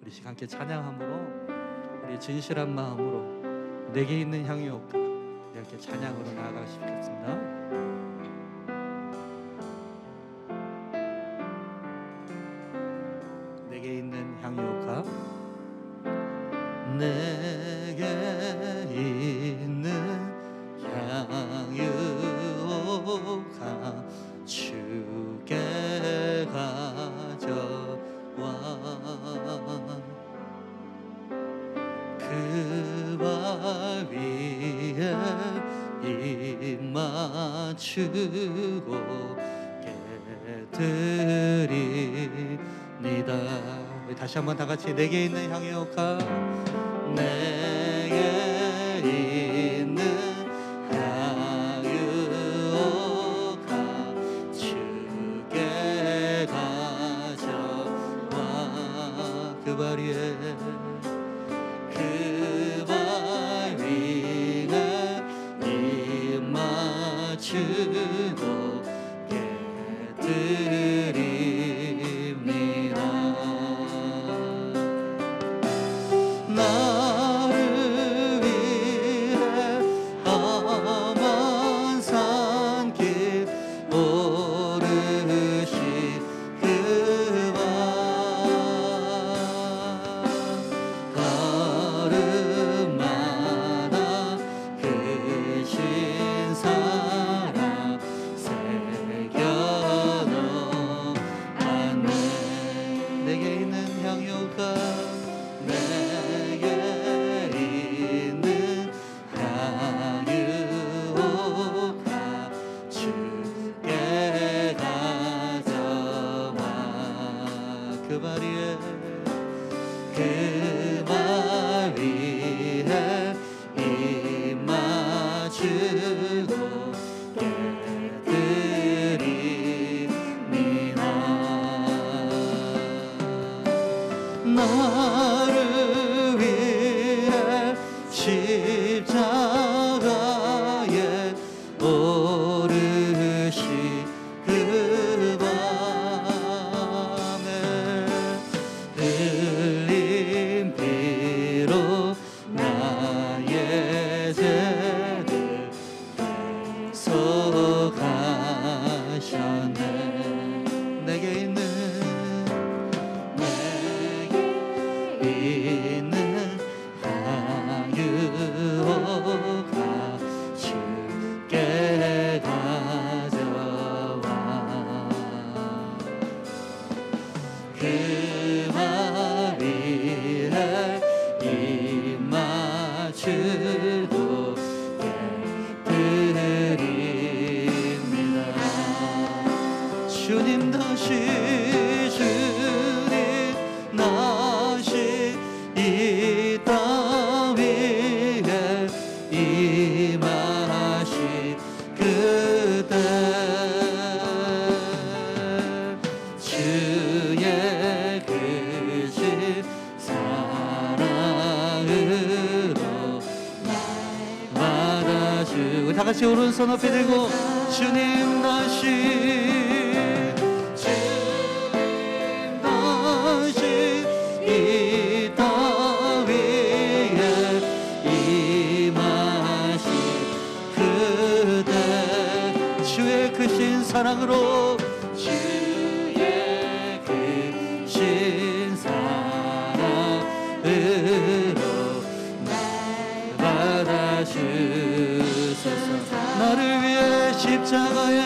우리 시간 함께 찬양함으로 우리 진실한 마음으로 내게 있는 향유효과 이렇게 찬양으로 나아가고 싶겠습니다. 내게 있는 향유효과 내게 있는 향유효과 주께 가져와 그 발 위에 입 맞추고 깨드립니다. 다시 한번 다 같이 내게 있는 향유효과 내게 있는 향유효과 주께 가져와 그 발 위에 그 발 위에 입 맞추고 깨드립니다. 나를 위해 험한 산길 오르신 그와 걸음마다 크신 사랑 새겨놓았네. 내게 있는 향유가 내게 있는 향유가 주께 가져와 그 발 위에 그 발 위에 입 맞추고 깨드립니다. 나를 위해 십자가에 오르시 그 밤에 흘린 피로 나의 죄를 대속하셨네. 내게 있는 향유효가 주께 가져와 그 발 위에 입 맞추고 깨드립니다. 주님 다시 주님 다시 이 땅 위에 임하신 그때 주의 크신 사랑으로 날마다 우리 다 같이 오른손 높이 들고 주님 다시 이 땅 위에 임하신 그대 주의 크신 사랑으로 주의 크신 사랑으로 날 받아주소서. 나를 위해 십자가에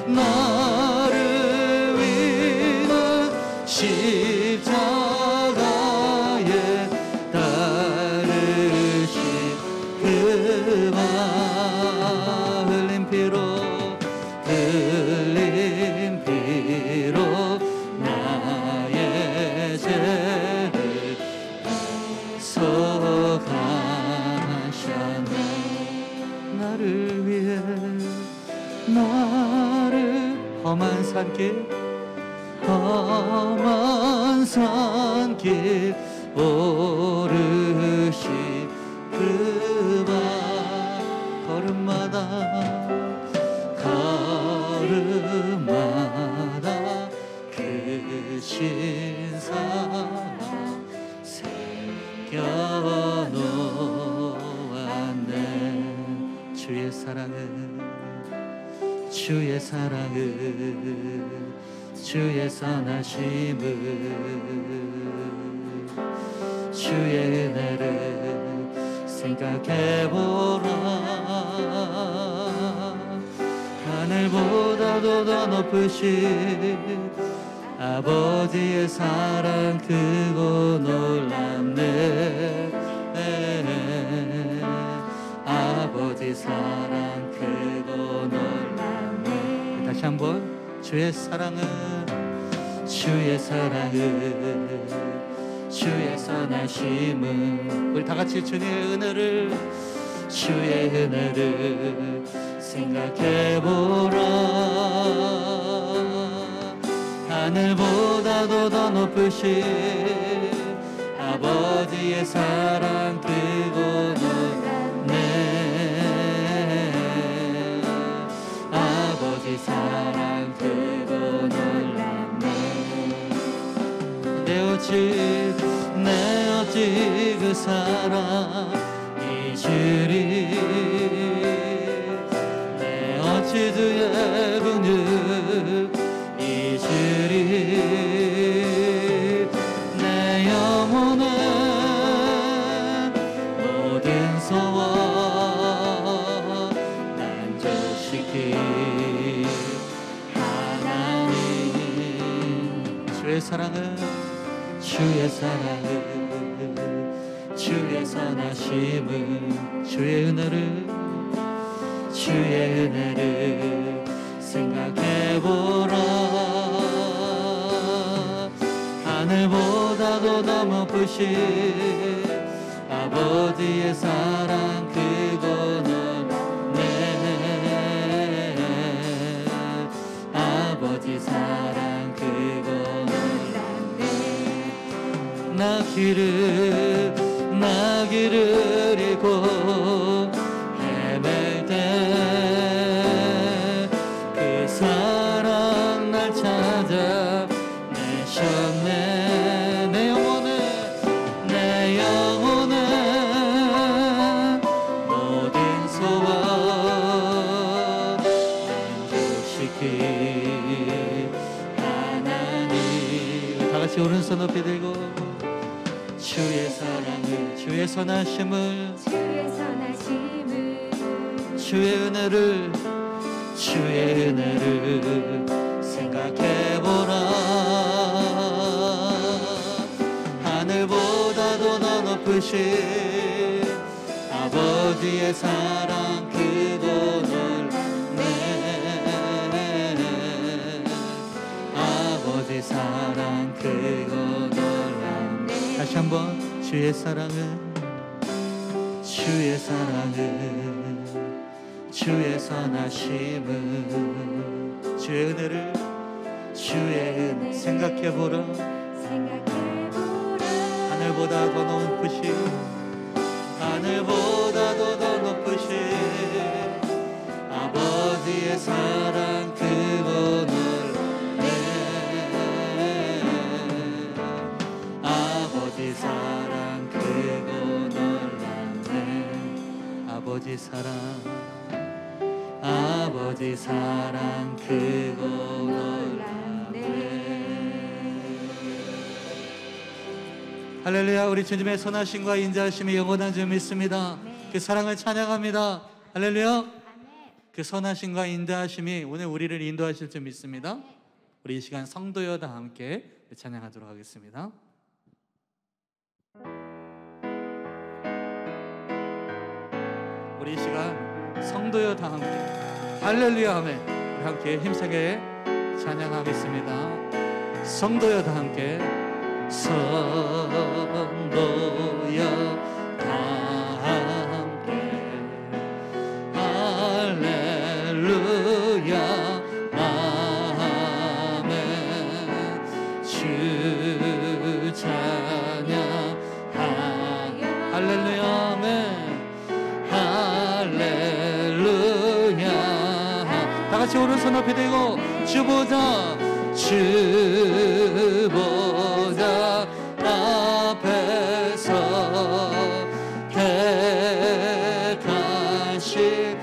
나를 위해 십자가에 따르신 그 발 흘린 피로 나의 죄를 대속하셨네. 나를 위해 나를 험한 산길 오르시 그 발 걸음마다 크신 사랑 사랑은 주의 사랑은 주의 선하심은 주의 은혜를 생각해보라. 하늘보다도 더 높으신 아버지의 사랑 크고 놀랍네. 아버지 사랑 크고 놀랍네. 다시 한번 주의 사랑은 주의 선하심은 우리 다같이 주님의 은혜를 주의 은혜를 생각해보라. 하늘보다도 더 높으신 아버지의 사랑 크고 놀랍네. 아버지 사랑 크고 놀랍네. 내 어찌 그 사랑 잊으리. 내 어찌 주의 은혜 잊으리. 내 영혼의 모든 소원 만족시킨 하나님. 주의 사랑은 주의 선하심은 주의 은혜를 생각해보라. 하늘보다도 더 높으신 아버지의 사랑 크고 넓네. 아버지 사랑 크고 넓네. 나 길을 잃고 헤맬 때 그 사랑 날 찾아 내셨네. 내 영혼의 모든 소원 만족시킨 하나님. 다같이 오른손 높이 들고 주의 사랑을 주의 선하심을 주의 은혜를 생각해보라. 하늘보다도 더 높으신 아버지의 사랑 크고 넓네. 아버지 사랑 크고 놀랍네. 다시 한번 주의 사랑은 주의 선하심은 주의 은혜를 생각해보라. 하늘보다 더 높으신 아버지의 사랑 크고 넓네. 아버지 사랑 크고 놀랍네. 아버지 사랑 크고 놀랍네. 할렐루야. 우리 주님의 선하심과 인자하심이 영원한 줄 믿습니다. 그 사랑을 찬양합니다. 할렐루야. 그 선하심과 인자하심이 오늘 우리를 인도하실 줄 믿습니다. 우리 이 시간 성도여 다 함께 찬양하도록 하겠습니다. 우리 이 시간 성도여 다 함께 할렐루야 하면 우리 함께 힘차게 찬양하겠습니다. 성도여 다 함께 성도여 다 함께 할렐루야 아멘. 주 찬양하여 할렐루야 아멘. 할렐루야. 다같이 오른손 높이 들고 주보자 앞에서 택하신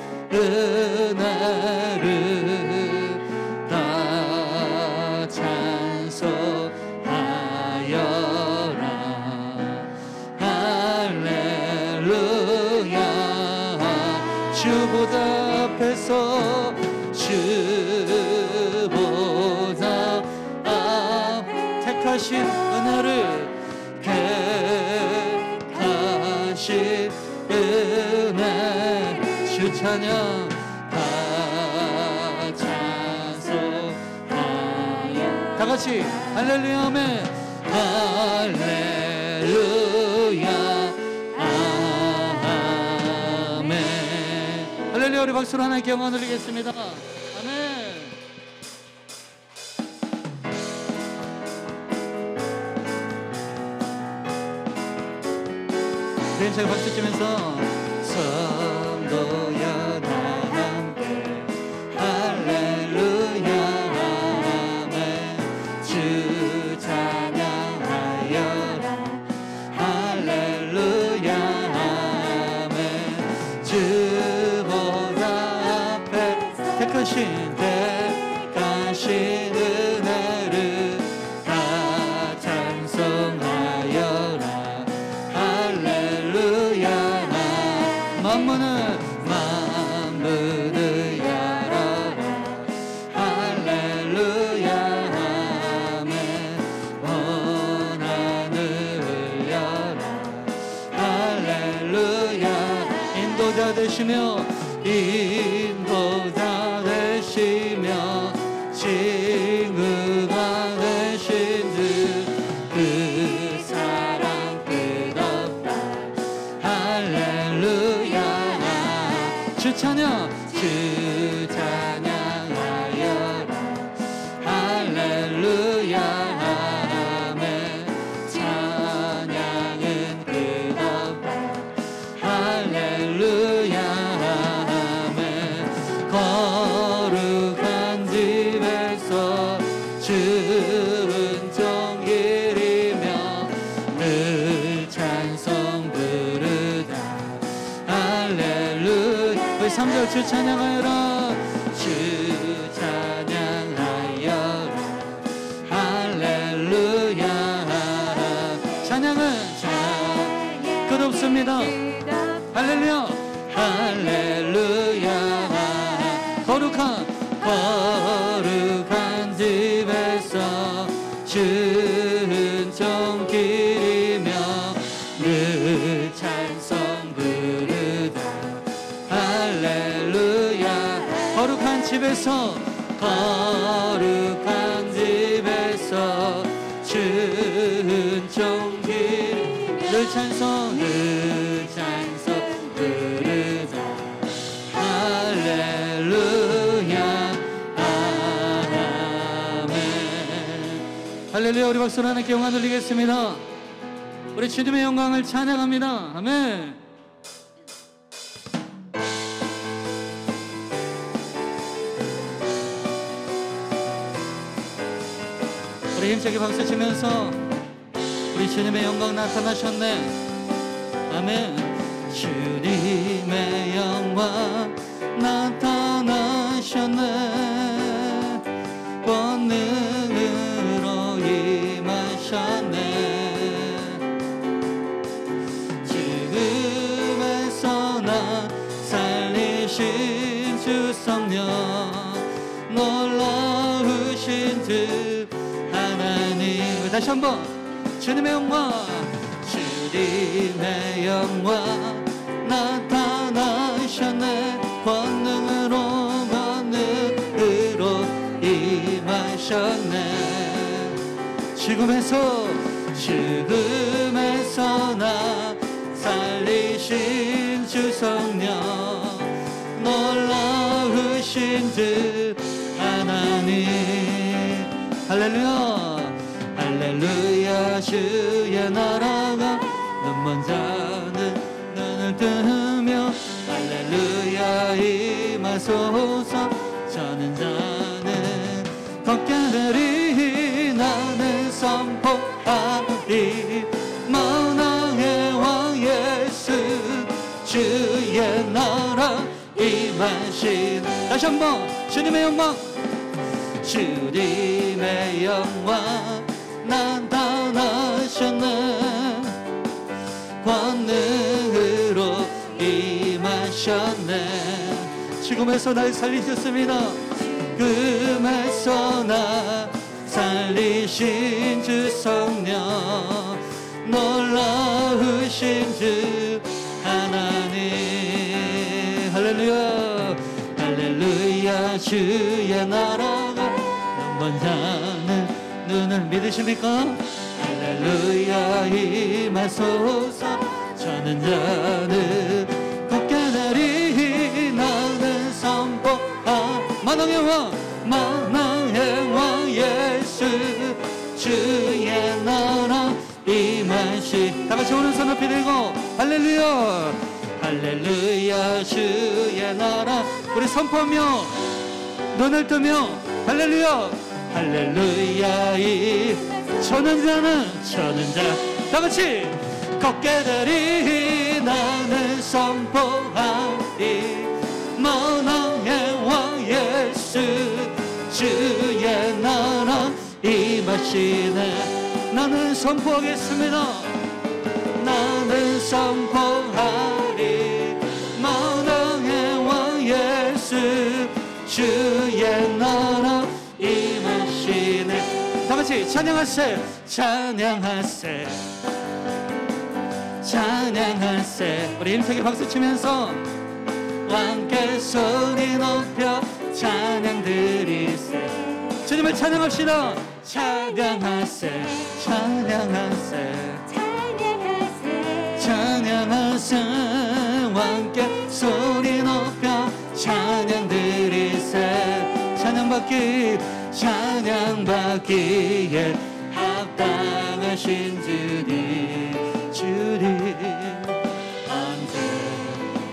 찬양 다 찬송하여 다 같이 할렐루야 아멘 할렐루야 아멘 할렐루야. 우리 박수로 하나님께 영광 돌리겠습니다. 아멘. 우리 제가 박수 치면서 성도여 다 함께 할렐루야 아멘 주 찬양하여라 할렐루야 아멘 주보다 앞에 택하신 은혜를 다 찬송하여라 할렐루야 만물을 열어라 할렐루야 아멘 원하늘 열어라 할렐루야 인도자 되시며 징후가 되신 그 사랑 끝없다 할렐루야 주 찬양하여라 할렐루야 아멘 찬양은 끝없다 할렐루야 아멘 거룩한 집에서 주은 정길이며 늘 찬송 부르다 할렐루야 3절 주 찬양하여라 주 찬양하여라 할렐루야 찬양은 끝없습니다 할렐루야 할렐루야 거룩한 집에서 주은 정길이며 늘 찬송 부르다 할렐루야 거룩한 집에서 주은 정길 늘 찬송 부르다 할렐루야 아멘 할렐루야. 우리 박수로 하나님께 영광 돌리겠습니다. 우리 주님의 영광을 찬양합니다. 아멘. 우리 힘차게 박수 치면서 우리 주님의 영광 나타나셨네. 아멘. 주님의 영광 나타나셨네. 권능으로 임하셨네. 죽음에서 나 살리신 주 성령 놀라우신 주 하나님. 다시 한번 주님의 영광 주님의 영광 나타나셨네. 권능으로 임하셨네. 죽음에서 나 살리신 주 성령 놀라우신 주 하나님. 할렐루야 할렐루야. 주의 나라가 눈먼 자는 눈을 뜨며 할렐루야 임하소서. 저는 자는 걷게 되리. 나는 선포하리 만왕의 왕 예수 주의 나라 임하신. 다시 한번 주님의 영광 주님의 영광 나타나셨네. 권능으로 임하셨네. 죽음에서 날 살리셨습니다. 죽음에서 나 살리신 주 성령 놀라우신 주 하나님. 할렐루야. 할렐루야 주의 나라가 먼저는 눈을 믿으십니까? 할렐루야 임하소서. 저는 자는 굳게 내리 나는 선포하 만왕의 왕 예수 주의 나라 임하시. 다같이 오른손 높이 들고 할렐루야 할렐루야 주의 나라. 우리 선포하며 눈을 뜨며 할렐루야 할렐루야 저는 자 다같이 걷게되리 나는 선포하리 만왕의 왕 예수 주의 나라 임하시네. 나는 선포하겠습니다. 나는 선포하리 만왕의 왕 예수 주의 나라 임하시네. 다같이 찬양하세 찬양하세 찬양하세. 우리 힘차게 박수치면서 함께 소리 높여 찬양 드리세. 주님을 찬양합시다. 찬양하세 찬양하세 찬양하세 함께 소리 높여 찬양 드리세. 찬양받기에 합당하신 주님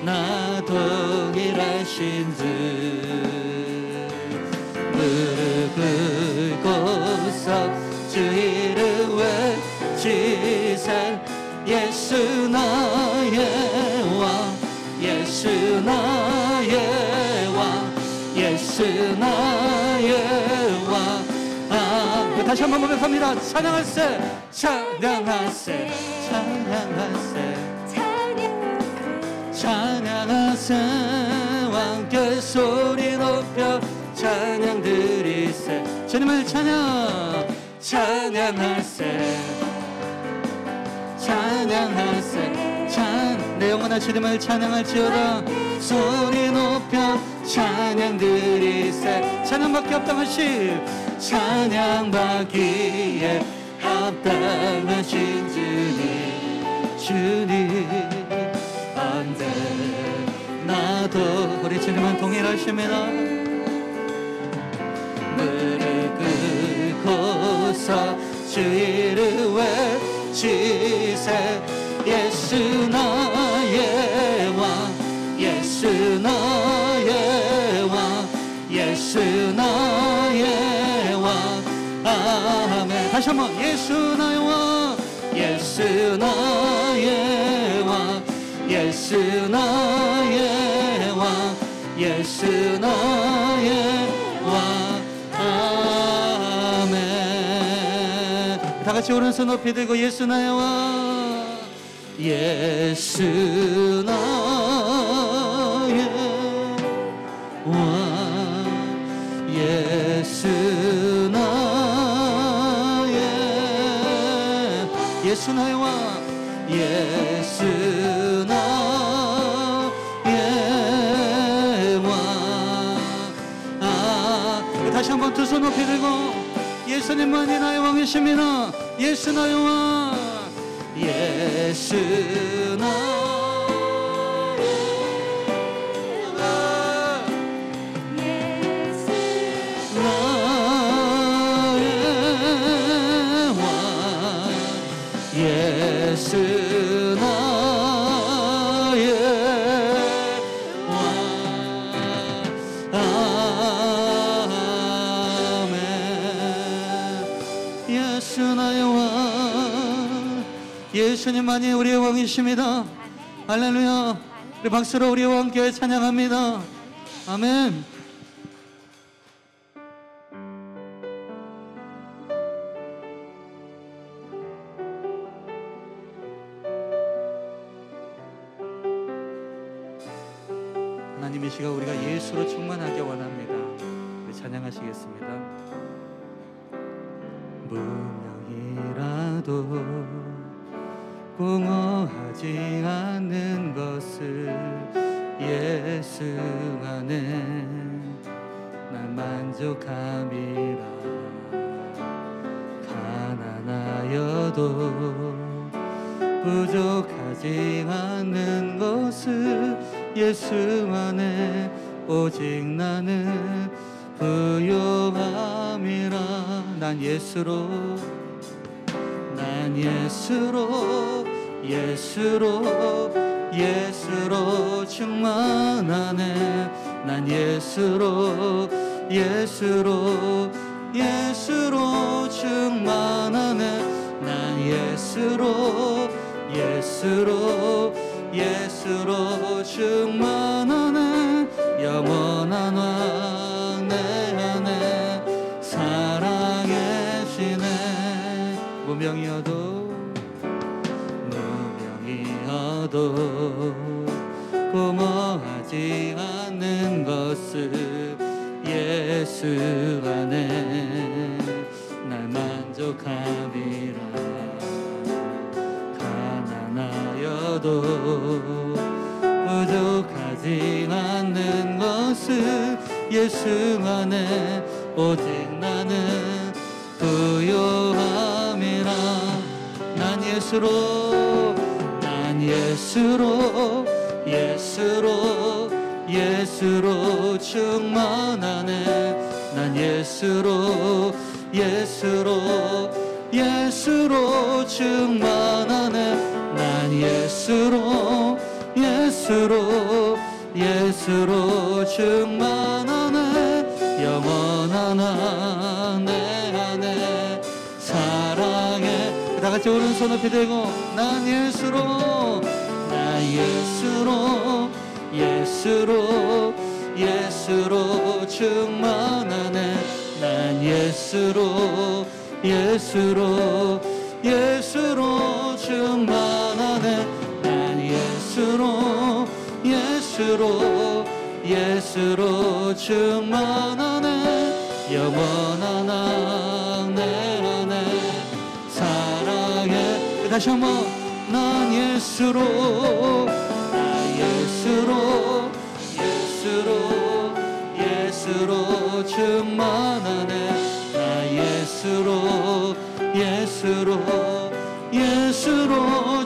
언제나 동일하신 주. 무릎 꿇고서 주 이름 외치세. 예수 나의 왕 예수 나의 왕 예수 나의 왕. 다시 한번 고백합니다. 찬양하세 찬양하세 찬양하세 찬양하세 함께 소리 높여 찬양 드리세. 주님을 찬양하세 찬양하세 내 영혼아 주님을 찬양할지어다. 소리 높여 찬양 드리세. 찬양받기 합당하시 찬양받기에 합당하신 주님 언제나도 우리 주님은 동일하십니다. 무릎 꿇고서 주 이름 외치세. 예수 나의 왕 예수 나의 왕 예수 나의 왕. 아멘. 다시 한번 예수 나의 왕 예수 나의 왕 예수 나의 왕 예수 나의 왕. 아멘. 다같이 오른손 높이 들고 예수 나의 왕 예수 나의 왕 예수 나의 예수 나의 왕 예수 나의 왕. 다시 한번 두 손 높이 들고 예수님만이 나의 왕이십니다. 예수 나의 왕 예수 나의 왕 예수 나의 왕. 아멘. 예수 나의 왕 예수님만이 우리의 왕이십니다. 할렐루야. 우리 박수로 우리와 함께 찬양합니다. 아멘. 하나님 이 시간 우리가 예수로 충만하게 원합니다. 우리 찬양하시겠습니다. 무명이라도 공허하지 않는 것을 예수 안에 만족함이라. 가난하여도 부족하지 않는 것을 예수 안에 오직 나는 부요함이라. 난 예수로 충만하네. 난 예수로 충만하네. 난 예수로 충만하네. 영원한 왕 내 안에 살아계시네. 무명이어도 고마워하지 않는 것을 예수 안에 날 만족함이라. 가난하여도 부족하지 않는 것을 예수 안에 오직 나는 부요함이라. 난 예수로 충만하네. 난 예수로 충만하네. 난 예수로 충만하네. 영원한 왕 내 안에 사랑해. 다 같이 오른손 높이 들고 난 예수로 충만하네. 난 예수로 충만하네. 난 예수로 충만하네. 영원한 왕 내 안에 사랑해. 다시 한번 난 예수로 충만하네. 나 예수로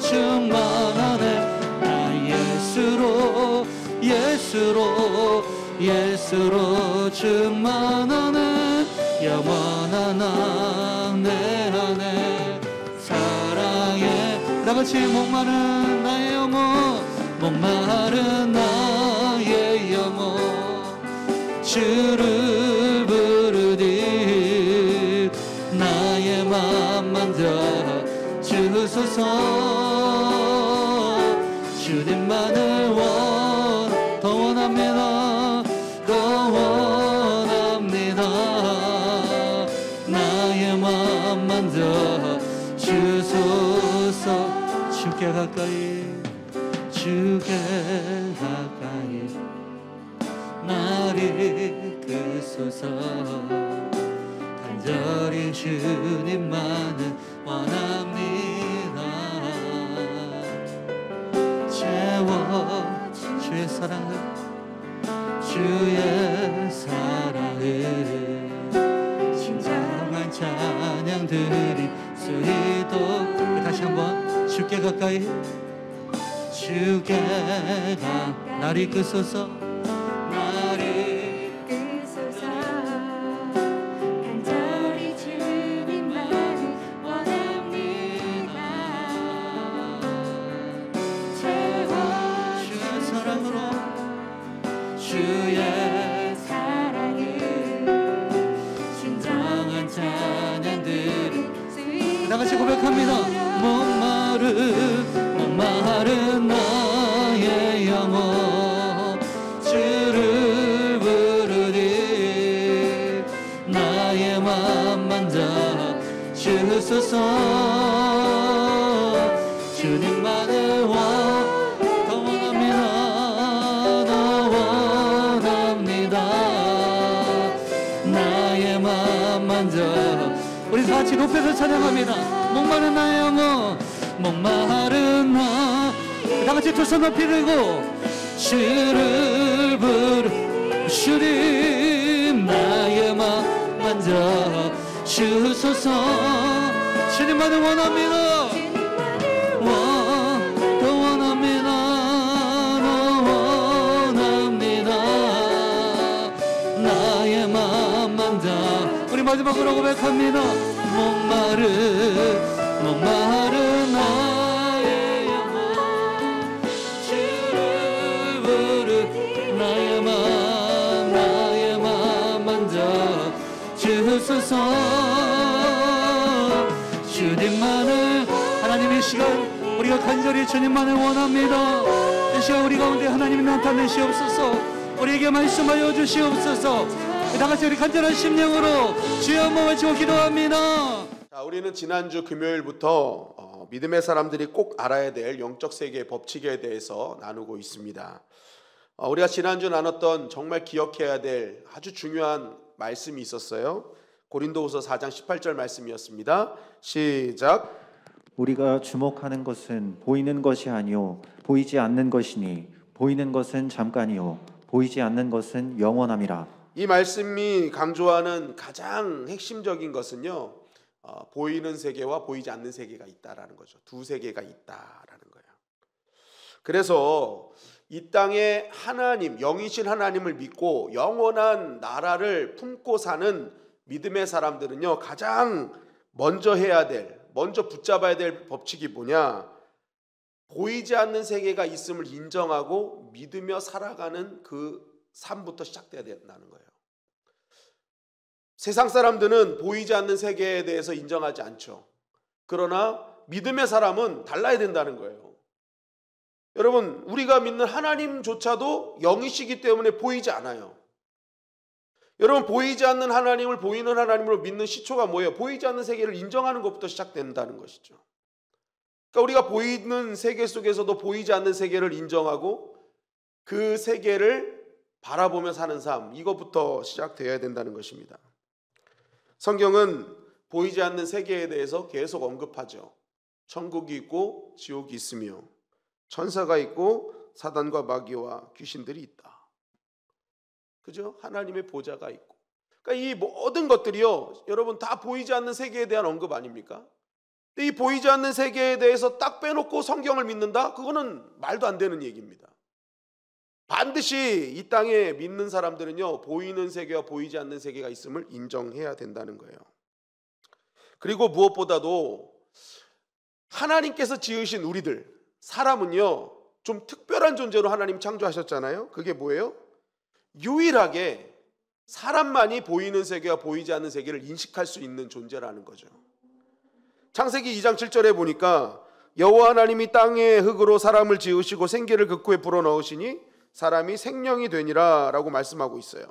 충만하네. 나 예수로 충만하네. 영원한 왕 내 안에 사랑해. 다같이 목마른 나의 영혼 주를 부르니 나의 맘 만져 주소서. 주님만을 더 원합니다. 나의 맘 만져 주소서. 주께 가까이 나를 이끄소서. 간절히 주님만을 원합니다. 채워 주의 사랑을 진정한 찬양 드릴 수 있도록. 다시 한번 주께 가까이 나를 이끄소서. 간절히 주님만을 원합니다. 채워 주의 사랑으로 주의 사랑을 진정한 찬양 드릴 수 있도록. 다같이 고백합니다. 목마른 나의 영혼 주를 부르니 나의 맘 만져 주소서. 주님만을 더 원합니다. 나의 맘 만져. 우리 다 같이 높여서 찬양합니다. 목마른 나의 영혼 다같이 두 손 높이 들고 주를 부르 주님 나의 만져 주소서. 주님만을 원합니다. 더 원합니다. 나의 맘 만져. 우리 마지막으로 고백합니다. 목마른 나의 영혼 주를 부르. 나의 맘 만져 주소서. 주님만을, 하나님의 시간 우리가 간절히 주님만을 원합니다. 이 시간 우리 가운데 하나님이 나타내시옵소서. 우리에게 말씀하여 주시옵소서. 다같이 우리 간절한 심령으로 주여 한번 외치고 기도합니다. 자, 우리는 지난주 금요일부터 믿음의 사람들이 꼭 알아야 될 영적 세계의 법칙에 대해서 나누고 있습니다. 우리가 지난주 나눴던 정말 기억해야 될 아주 중요한 말씀이 있었어요. 고린도후서 4장 18절 말씀이었습니다. 시작. 우리가 주목하는 것은 보이는 것이 아니요 보이지 않는 것이니 보이는 것은 잠깐이요 보이지 않는 것은 영원함이라. 이 말씀이 강조하는 가장 핵심적인 것은요, 보이는 세계와 보이지 않는 세계가 있다라는 거죠. 두 세계가 있다라는 거예요. 그래서 이 땅에 하나님, 영이신 하나님을 믿고 영원한 나라를 품고 사는 믿음의 사람들은요, 가장 먼저 해야 될, 먼저 붙잡아야 될 법칙이 뭐냐? 보이지 않는 세계가 있음을 인정하고 믿으며 살아가는 그 삶부터 시작돼야 된다는 거예요. 세상 사람들은 보이지 않는 세계에 대해서 인정하지 않죠. 그러나 믿음의 사람은 달라야 된다는 거예요. 여러분, 우리가 믿는 하나님조차도 영이시기 때문에 보이지 않아요. 여러분, 보이지 않는 하나님을 보이는 하나님으로 믿는 시초가 뭐예요? 보이지 않는 세계를 인정하는 것부터 시작된다는 것이죠. 그러니까 우리가 보이는 세계 속에서도 보이지 않는 세계를 인정하고 그 세계를 바라보며 사는 삶, 이것부터 시작되어야 된다는 것입니다. 성경은 보이지 않는 세계에 대해서 계속 언급하죠. 천국이 있고 지옥이 있으며 천사가 있고 사단과 마귀와 귀신들이 있다. 그죠? 하나님의 보좌가 있고. 그러니까 이 모든 것들이요, 여러분 다 보이지 않는 세계에 대한 언급 아닙니까? 근데 이 보이지 않는 세계에 대해서 딱 빼놓고 성경을 믿는다? 그거는 말도 안 되는 얘기입니다. 반드시 이 땅에 믿는 사람들은요, 보이는 세계와 보이지 않는 세계가 있음을 인정해야 된다는 거예요. 그리고 무엇보다도 하나님께서 지으신 우리들, 사람은요, 좀 특별한 존재로 하나님 창조하셨잖아요. 그게 뭐예요? 유일하게 사람만이 보이는 세계와 보이지 않는 세계를 인식할 수 있는 존재라는 거죠. 창세기 2장 7절에 보니까 여호와 하나님이 땅의 흙으로 사람을 지으시고 생기를 그 코에 불어넣으시니 사람이 생명이 되니라 라고 말씀하고 있어요.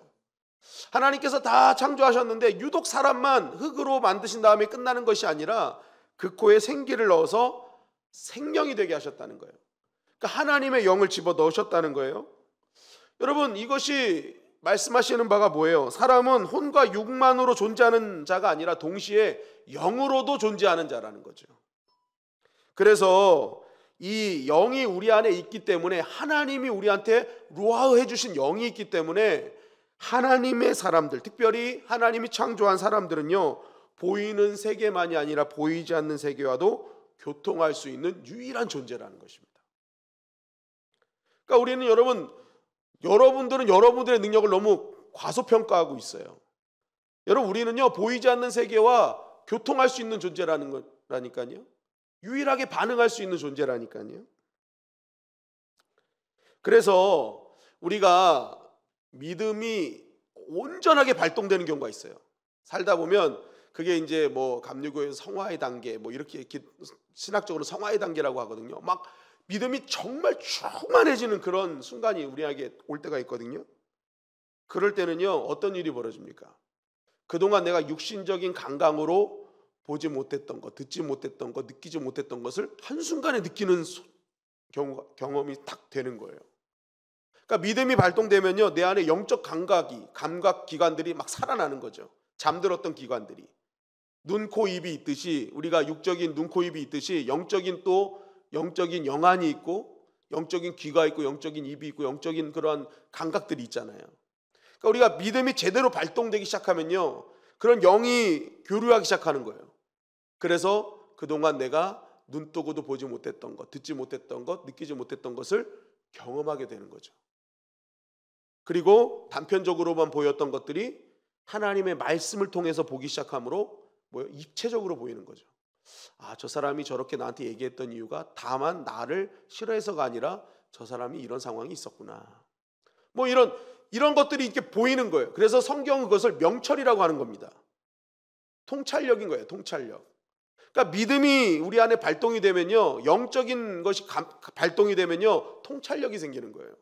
하나님께서 다 창조하셨는데 유독 사람만 흙으로 만드신 다음에 끝나는 것이 아니라 그 코에 생기를 넣어서 생명이 되게 하셨다는 거예요. 그러니까 하나님의 영을 집어넣으셨다는 거예요. 여러분, 이것이 말씀하시는 바가 뭐예요? 사람은 혼과 육만으로 존재하는 자가 아니라 동시에 영으로도 존재하는 자라는 거죠. 그래서 이 영이 우리 안에 있기 때문에, 하나님이 우리한테 루아흐 해주신 영이 있기 때문에 하나님의 사람들, 특별히 하나님이 창조한 사람들은요, 보이는 세계만이 아니라 보이지 않는 세계와도 교통할 수 있는 유일한 존재라는 것입니다. 그러니까 우리는 여러분들은 여러분들의 능력을 너무 과소평가하고 있어요. 여러분, 우리는요, 보이지 않는 세계와 교통할 수 있는 존재라는 거라니까요. 유일하게 반응할 수 있는 존재라니까요. 그래서 우리가 믿음이 온전하게 발동되는 경우가 있어요. 살다 보면 그게 이제 뭐 감리교의 성화의 단계, 뭐 이렇게 신학적으로 성화의 단계라고 하거든요. 막 믿음이 정말 충만해지는 그런 순간이 우리에게 올 때가 있거든요. 그럴 때는요, 어떤 일이 벌어집니까? 그동안 내가 육신적인 감각으로 보지 못했던 것, 듣지 못했던 것, 느끼지 못했던 것을 한순간에 느끼는 경험이 딱 되는 거예요. 그러니까 믿음이 발동되면요, 내 안에 영적 감각 기관들이 막 살아나는 거죠. 잠들었던 기관들이. 눈, 코, 입이 있듯이, 우리가 육적인 눈, 코, 입이 있듯이 영적인 영안이 있고, 영적인 귀가 있고, 영적인 입이 있고, 영적인 그러한 감각들이 있잖아요. 그러니까 우리가 믿음이 제대로 발동되기 시작하면요, 그런 영이 교류하기 시작하는 거예요. 그래서 그동안 내가 눈 뜨고도 보지 못했던 것, 듣지 못했던 것, 느끼지 못했던 것을 경험하게 되는 거죠. 그리고 단편적으로만 보였던 것들이 하나님의 말씀을 통해서 보기 시작하므로 입체적으로 보이는 거죠. 아, 저 사람이 저렇게 나한테 얘기했던 이유가 다만 나를 싫어해서가 아니라 저 사람이 이런 상황이 있었구나. 이런 것들이 이렇게 보이는 거예요. 그래서 성경은 그것을 명철이라고 하는 겁니다. 통찰력인 거예요. 통찰력. 그러니까 믿음이 우리 안에 발동이 되면요, 영적인 것이 발동이 되면요, 통찰력이 생기는 거예요.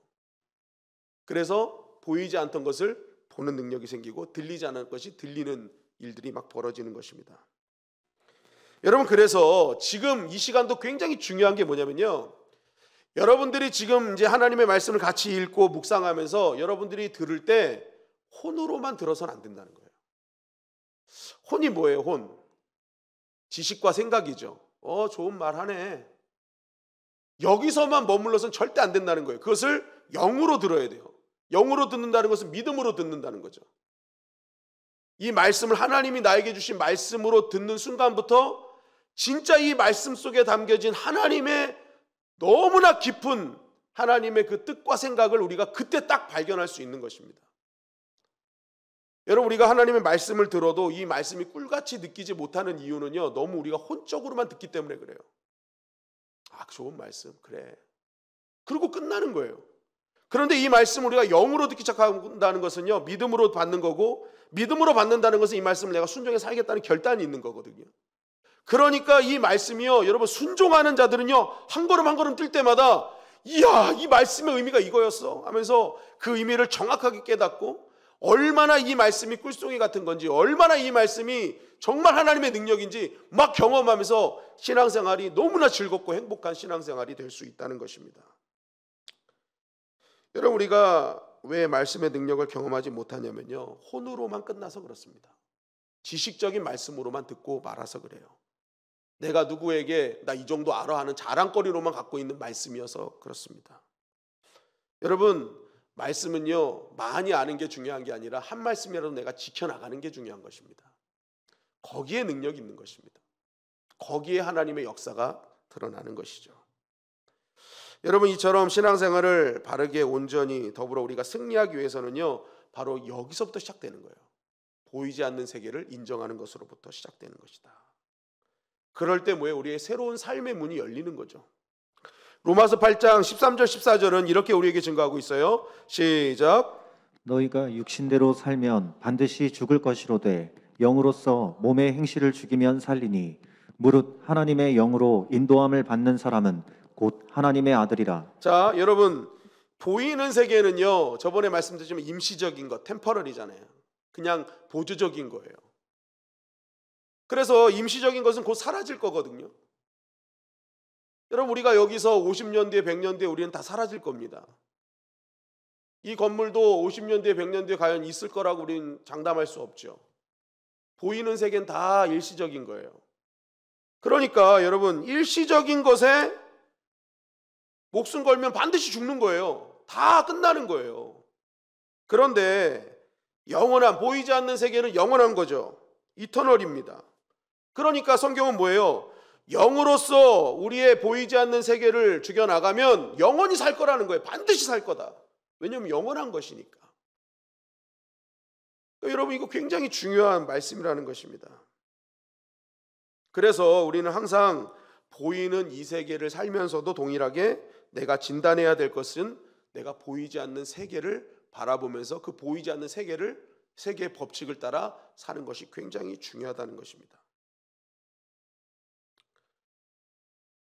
그래서 보이지 않던 것을 보는 능력이 생기고 들리지 않은 것이 들리는 일들이 막 벌어지는 것입니다. 여러분, 그래서 지금 이 시간도 굉장히 중요한 게 뭐냐면요, 여러분들이 지금 이제 하나님의 말씀을 같이 읽고 묵상하면서 여러분들이 들을 때 혼으로만 들어서는 안 된다는 거예요. 혼이 뭐예요? 혼. 지식과 생각이죠. 좋은 말 하네. 여기서만 머물러서는 절대 안 된다는 거예요. 그것을 영으로 들어야 돼요. 영으로 듣는다는 것은 믿음으로 듣는다는 거죠. 이 말씀을 하나님이 나에게 주신 말씀으로 듣는 순간부터 진짜 이 말씀 속에 담겨진 하나님의 너무나 깊은 하나님의 그 뜻과 생각을 우리가 그때 딱 발견할 수 있는 것입니다. 여러분, 우리가 하나님의 말씀을 들어도 이 말씀이 꿀같이 느끼지 못하는 이유는요, 너무 우리가 혼적으로만 듣기 때문에 그래요. 아, 좋은 말씀, 그래. 그리고 끝나는 거예요. 그런데 이 말씀을 우리가 영으로 듣기 시작한다는 것은요, 믿음으로 받는 거고, 믿음으로 받는다는 것은 이 말씀을 내가 순종해 살겠다는 결단이 있는 거거든요. 그러니까 이 말씀이요, 여러분, 순종하는 자들은요, 한 걸음 한 걸음 뛸 때마다 이야, 이 말씀의 의미가 이거였어 하면서 그 의미를 정확하게 깨닫고, 얼마나 이 말씀이 꿀송이 같은 건지, 얼마나 이 말씀이 정말 하나님의 능력인지 막 경험하면서 신앙생활이 너무나 즐겁고 행복한 신앙생활이 될 수 있다는 것입니다. 여러분, 우리가 왜 말씀의 능력을 경험하지 못하냐면요, 혼으로만 끝나서 그렇습니다. 지식적인 말씀으로만 듣고 말아서 그래요. 내가 누구에게 나 이 정도 알아 하는 자랑거리로만 갖고 있는 말씀이어서 그렇습니다. 여러분, 말씀은요, 많이 아는 게 중요한 게 아니라 한 말씀이라도 내가 지켜나가는 게 중요한 것입니다. 거기에 능력이 있는 것입니다. 거기에 하나님의 역사가 드러나는 것이죠. 여러분, 이처럼 신앙생활을 바르게 온전히 더불어 우리가 승리하기 위해서는요, 바로 여기서부터 시작되는 거예요. 보이지 않는 세계를 인정하는 것으로부터 시작되는 것이다. 그럴 때 뭐예요? 우리의 새로운 삶의 문이 열리는 거죠. 로마서 8장 13절 14절은 이렇게 우리에게 증거하고 있어요. 시작. 너희가 육신대로 살면 반드시 죽을 것이로되 영으로서 몸의 행실을 죽이면 살리니 무릇 하나님의 영으로 인도함을 받는 사람은 곧 하나님의 아들이라. 자, 여러분, 보이는 세계는요, 저번에 말씀드렸지만 임시적인 것, 템퍼러리잖아요. 그냥 보조적인 거예요. 그래서 임시적인 것은 곧 사라질 거거든요. 여러분, 우리가 여기서 50년 뒤에 100년 뒤에 우리는 다 사라질 겁니다. 이 건물도 50년 뒤에 100년 뒤에 과연 있을 거라고 우리는 장담할 수 없죠. 보이는 세계는 다 일시적인 거예요. 그러니까 여러분, 일시적인 것에 목숨 걸면 반드시 죽는 거예요. 다 끝나는 거예요. 그런데 영원한, 보이지 않는 세계는 영원한 거죠. 이터널입니다. 그러니까 성경은 뭐예요? 영으로서 우리의 보이지 않는 세계를 죽여나가면 영원히 살 거라는 거예요. 반드시 살 거다. 왜냐하면 영원한 것이니까. 여러분, 이거 굉장히 중요한 말씀이라는 것입니다. 그래서 우리는 항상 보이는 이 세계를 살면서도 동일하게 내가 진단해야 될 것은 내가 보이지 않는 세계를 바라보면서 그 보이지 않는 세계의 법칙을 따라 사는 것이 굉장히 중요하다는 것입니다.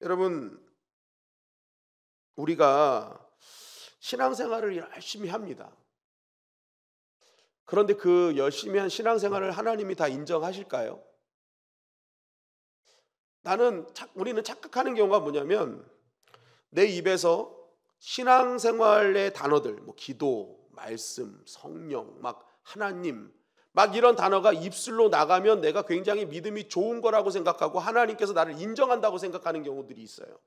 여러분, 우리가 신앙생활을 열심히 합니다. 그런데 그 열심히 한 신앙생활을 하나님이 다 인정하실까요? 우리는 착각하는 경우가 뭐냐면, 내 입에서 신앙생활의 단어들, 기도, 말씀, 성령, 막 하나님, 막 이런 단어가 입술로 나가면 내가 굉장히 믿음이 좋은 거라고 생각하고 하나님께서 나를 인정한다고 생각하는 경우들이 있어요.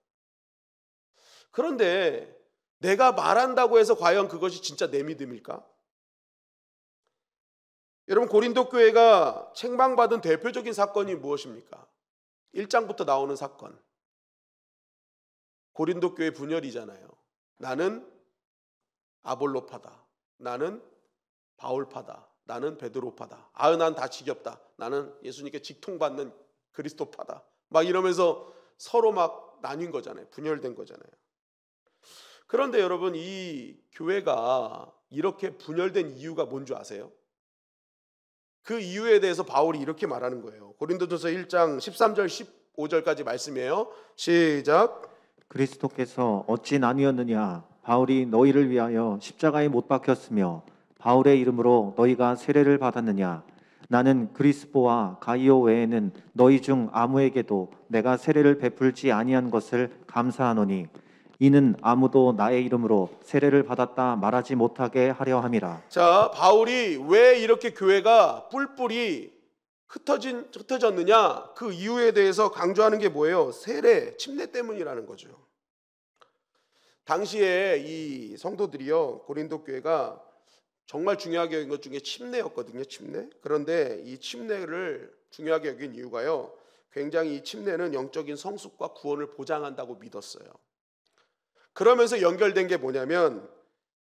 그런데 내가 말한다고 해서 과연 그것이 진짜 내 믿음일까? 여러분 고린도 교회가 책망받은 대표적인 사건이 무엇입니까? 1장부터 나오는 사건. 고린도 교회 분열이잖아요. 나는 아볼로파다. 나는 바울파다. 나는 베드로파다. 난 다 지겹다. 나는 예수님께 직통받는 그리스도파다. 막 이러면서 서로 막 나뉜 거잖아요. 분열된 거잖아요. 그런데 여러분 이 교회가 이렇게 분열된 이유가 뭔 줄 아세요? 그 이유에 대해서 바울이 이렇게 말하는 거예요. 고린도전서 1장 13절 15절까지 말씀이에요. 시작. 그리스도께서 어찌 나뉘었느냐? 바울이 너희를 위하여 십자가에 못 박혔으며 바울의 이름으로 너희가 세례를 받았느냐? 나는 그리스포와 가이오 외에는 너희 중 아무에게도 내가 세례를 베풀지 아니한 것을 감사하노니 이는 아무도 나의 이름으로 세례를 받았다 말하지 못하게 하려 함이라. 자, 바울이 왜 이렇게 교회가 뿔뿔이 흩어졌느냐? 그 이유에 대해서 강조하는 게 뭐예요? 세례, 침례 때문이라는 거죠. 당시에 이 성도들이요, 고린도 교회가 정말 중요하게 여긴 것 중에 침례였거든요. 침례. 그런데 이 침례를 중요하게 여긴 이유가요, 굉장히 이 침례는 영적인 성숙과 구원을 보장한다고 믿었어요. 그러면서 연결된 게 뭐냐면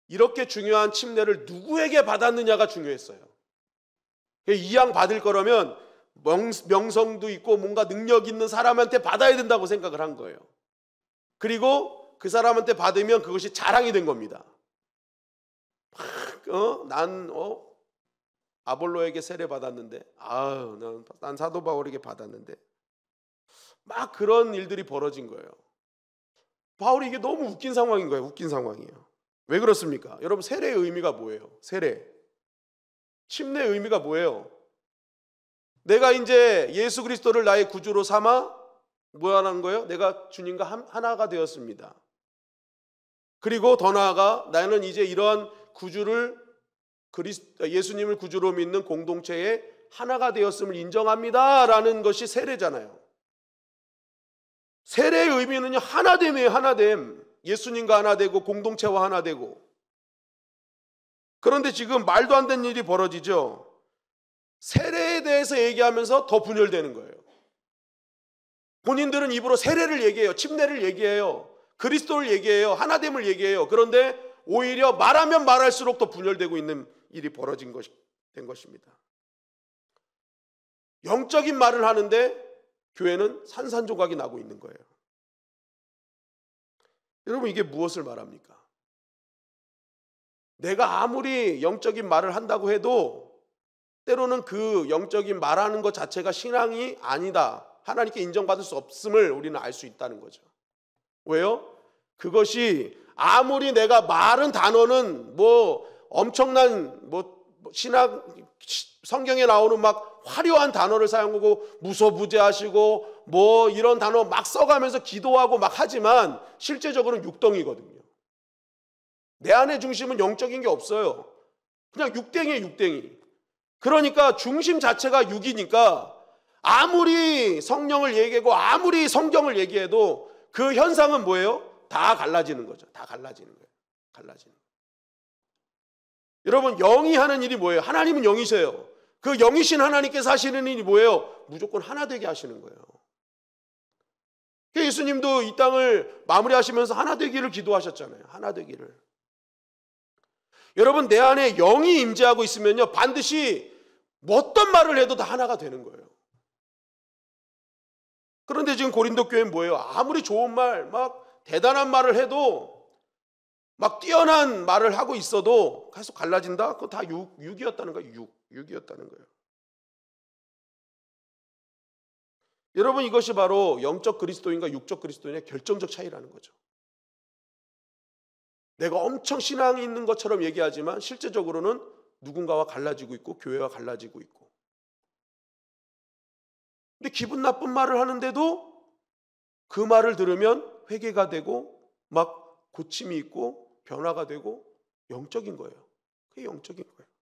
이렇게 중요한 침례를 누구에게 받았느냐가 중요했어요. 이양 받을 거라면 명성도 있고 뭔가 능력 있는 사람한테 받아야 된다고 생각을 한 거예요. 그리고 그 사람한테 받으면 그것이 자랑이 된 겁니다. 난 아볼로에게 세례 받았는데, 난 사도 바울에게 받았는데, 막 그런 일들이 벌어진 거예요. 바울이 이게 너무 웃긴 상황인 거예요. 웃긴 상황이에요. 왜 그렇습니까? 여러분 세례의 의미가 뭐예요? 세례, 침례의 의미가 뭐예요? 내가 이제 예수 그리스도를 나의 구주로 삼아 뭐 하는 거예요? 내가 주님과 하나가 되었습니다. 그리고 더 나아가 나는 이제 이러한 구주를 예수님을 구주로 믿는 공동체의 하나가 되었음을 인정합니다라는 것이 세례잖아요. 세례의 의미는요, 하나됨이에요. 하나됨. 예수님과 하나 되고 공동체와 하나 되고. 그런데 지금 말도 안 되는 일이 벌어지죠. 세례에 대해서 얘기하면서 더 분열되는 거예요. 본인들은 입으로 세례를 얘기해요. 침례를 얘기해요. 그리스도를 얘기해요. 하나됨을 얘기해요. 그런데 오히려 말하면 말할수록 더 분열되고 있는 일이 된 것입니다. 영적인 말을 하는데 교회는 산산조각이 나고 있는 거예요. 여러분 이게 무엇을 말합니까? 내가 아무리 영적인 말을 한다고 해도 때로는 그 영적인 말하는 것 자체가 신앙이 아니다, 하나님께 인정받을 수 없음을 우리는 알 수 있다는 거죠. 왜요? 그것이 아무리 내가 말은 단어는 뭐 엄청난 신학 성경에 나오는 막 화려한 단어를 사용하고 무소부재하시고 뭐 이런 단어 막 써가면서 기도하고 막 하지만 실제적으로는 육덩이거든요. 내 안의 중심은 영적인 게 없어요. 그냥 육덩이에요, 육덩이. 그러니까 중심 자체가 육이니까 아무리 성령을 얘기하고 아무리 성경을 얘기해도 그 현상은 뭐예요? 다 갈라지는 거죠. 다 갈라지는 거예요. 갈라지는 거예요. 여러분 영이 하는 일이 뭐예요? 하나님은 영이세요. 그 영이신 하나님께서 하시는 일이 뭐예요? 무조건 하나 되게 하시는 거예요. 예수님도 이 땅을 마무리하시면서 하나 되기를 기도하셨잖아요. 하나 되기를. 여러분 내 안에 영이 임재하고 있으면요 반드시 어떤 말을 해도 다 하나가 되는 거예요. 그런데 지금 고린도 교회는 뭐예요? 아무리 좋은 말, 막 대단한 말을 해도 막 뛰어난 말을 하고 있어도 계속 갈라진다? 그거 다 육이었다는 거예요. 육이었다는 거예요. 여러분 이것이 바로 영적 그리스도인과 육적 그리스도인의 결정적 차이라는 거죠. 내가 엄청 신앙이 있는 것처럼 얘기하지만 실제적으로는 누군가와 갈라지고 있고 교회와 갈라지고 있고. 근데 기분 나쁜 말을 하는데도 그 말을 들으면 회개가 되고 막 고침이 있고 변화가 되고 영적인 거예요. 그게 영적인 거예요.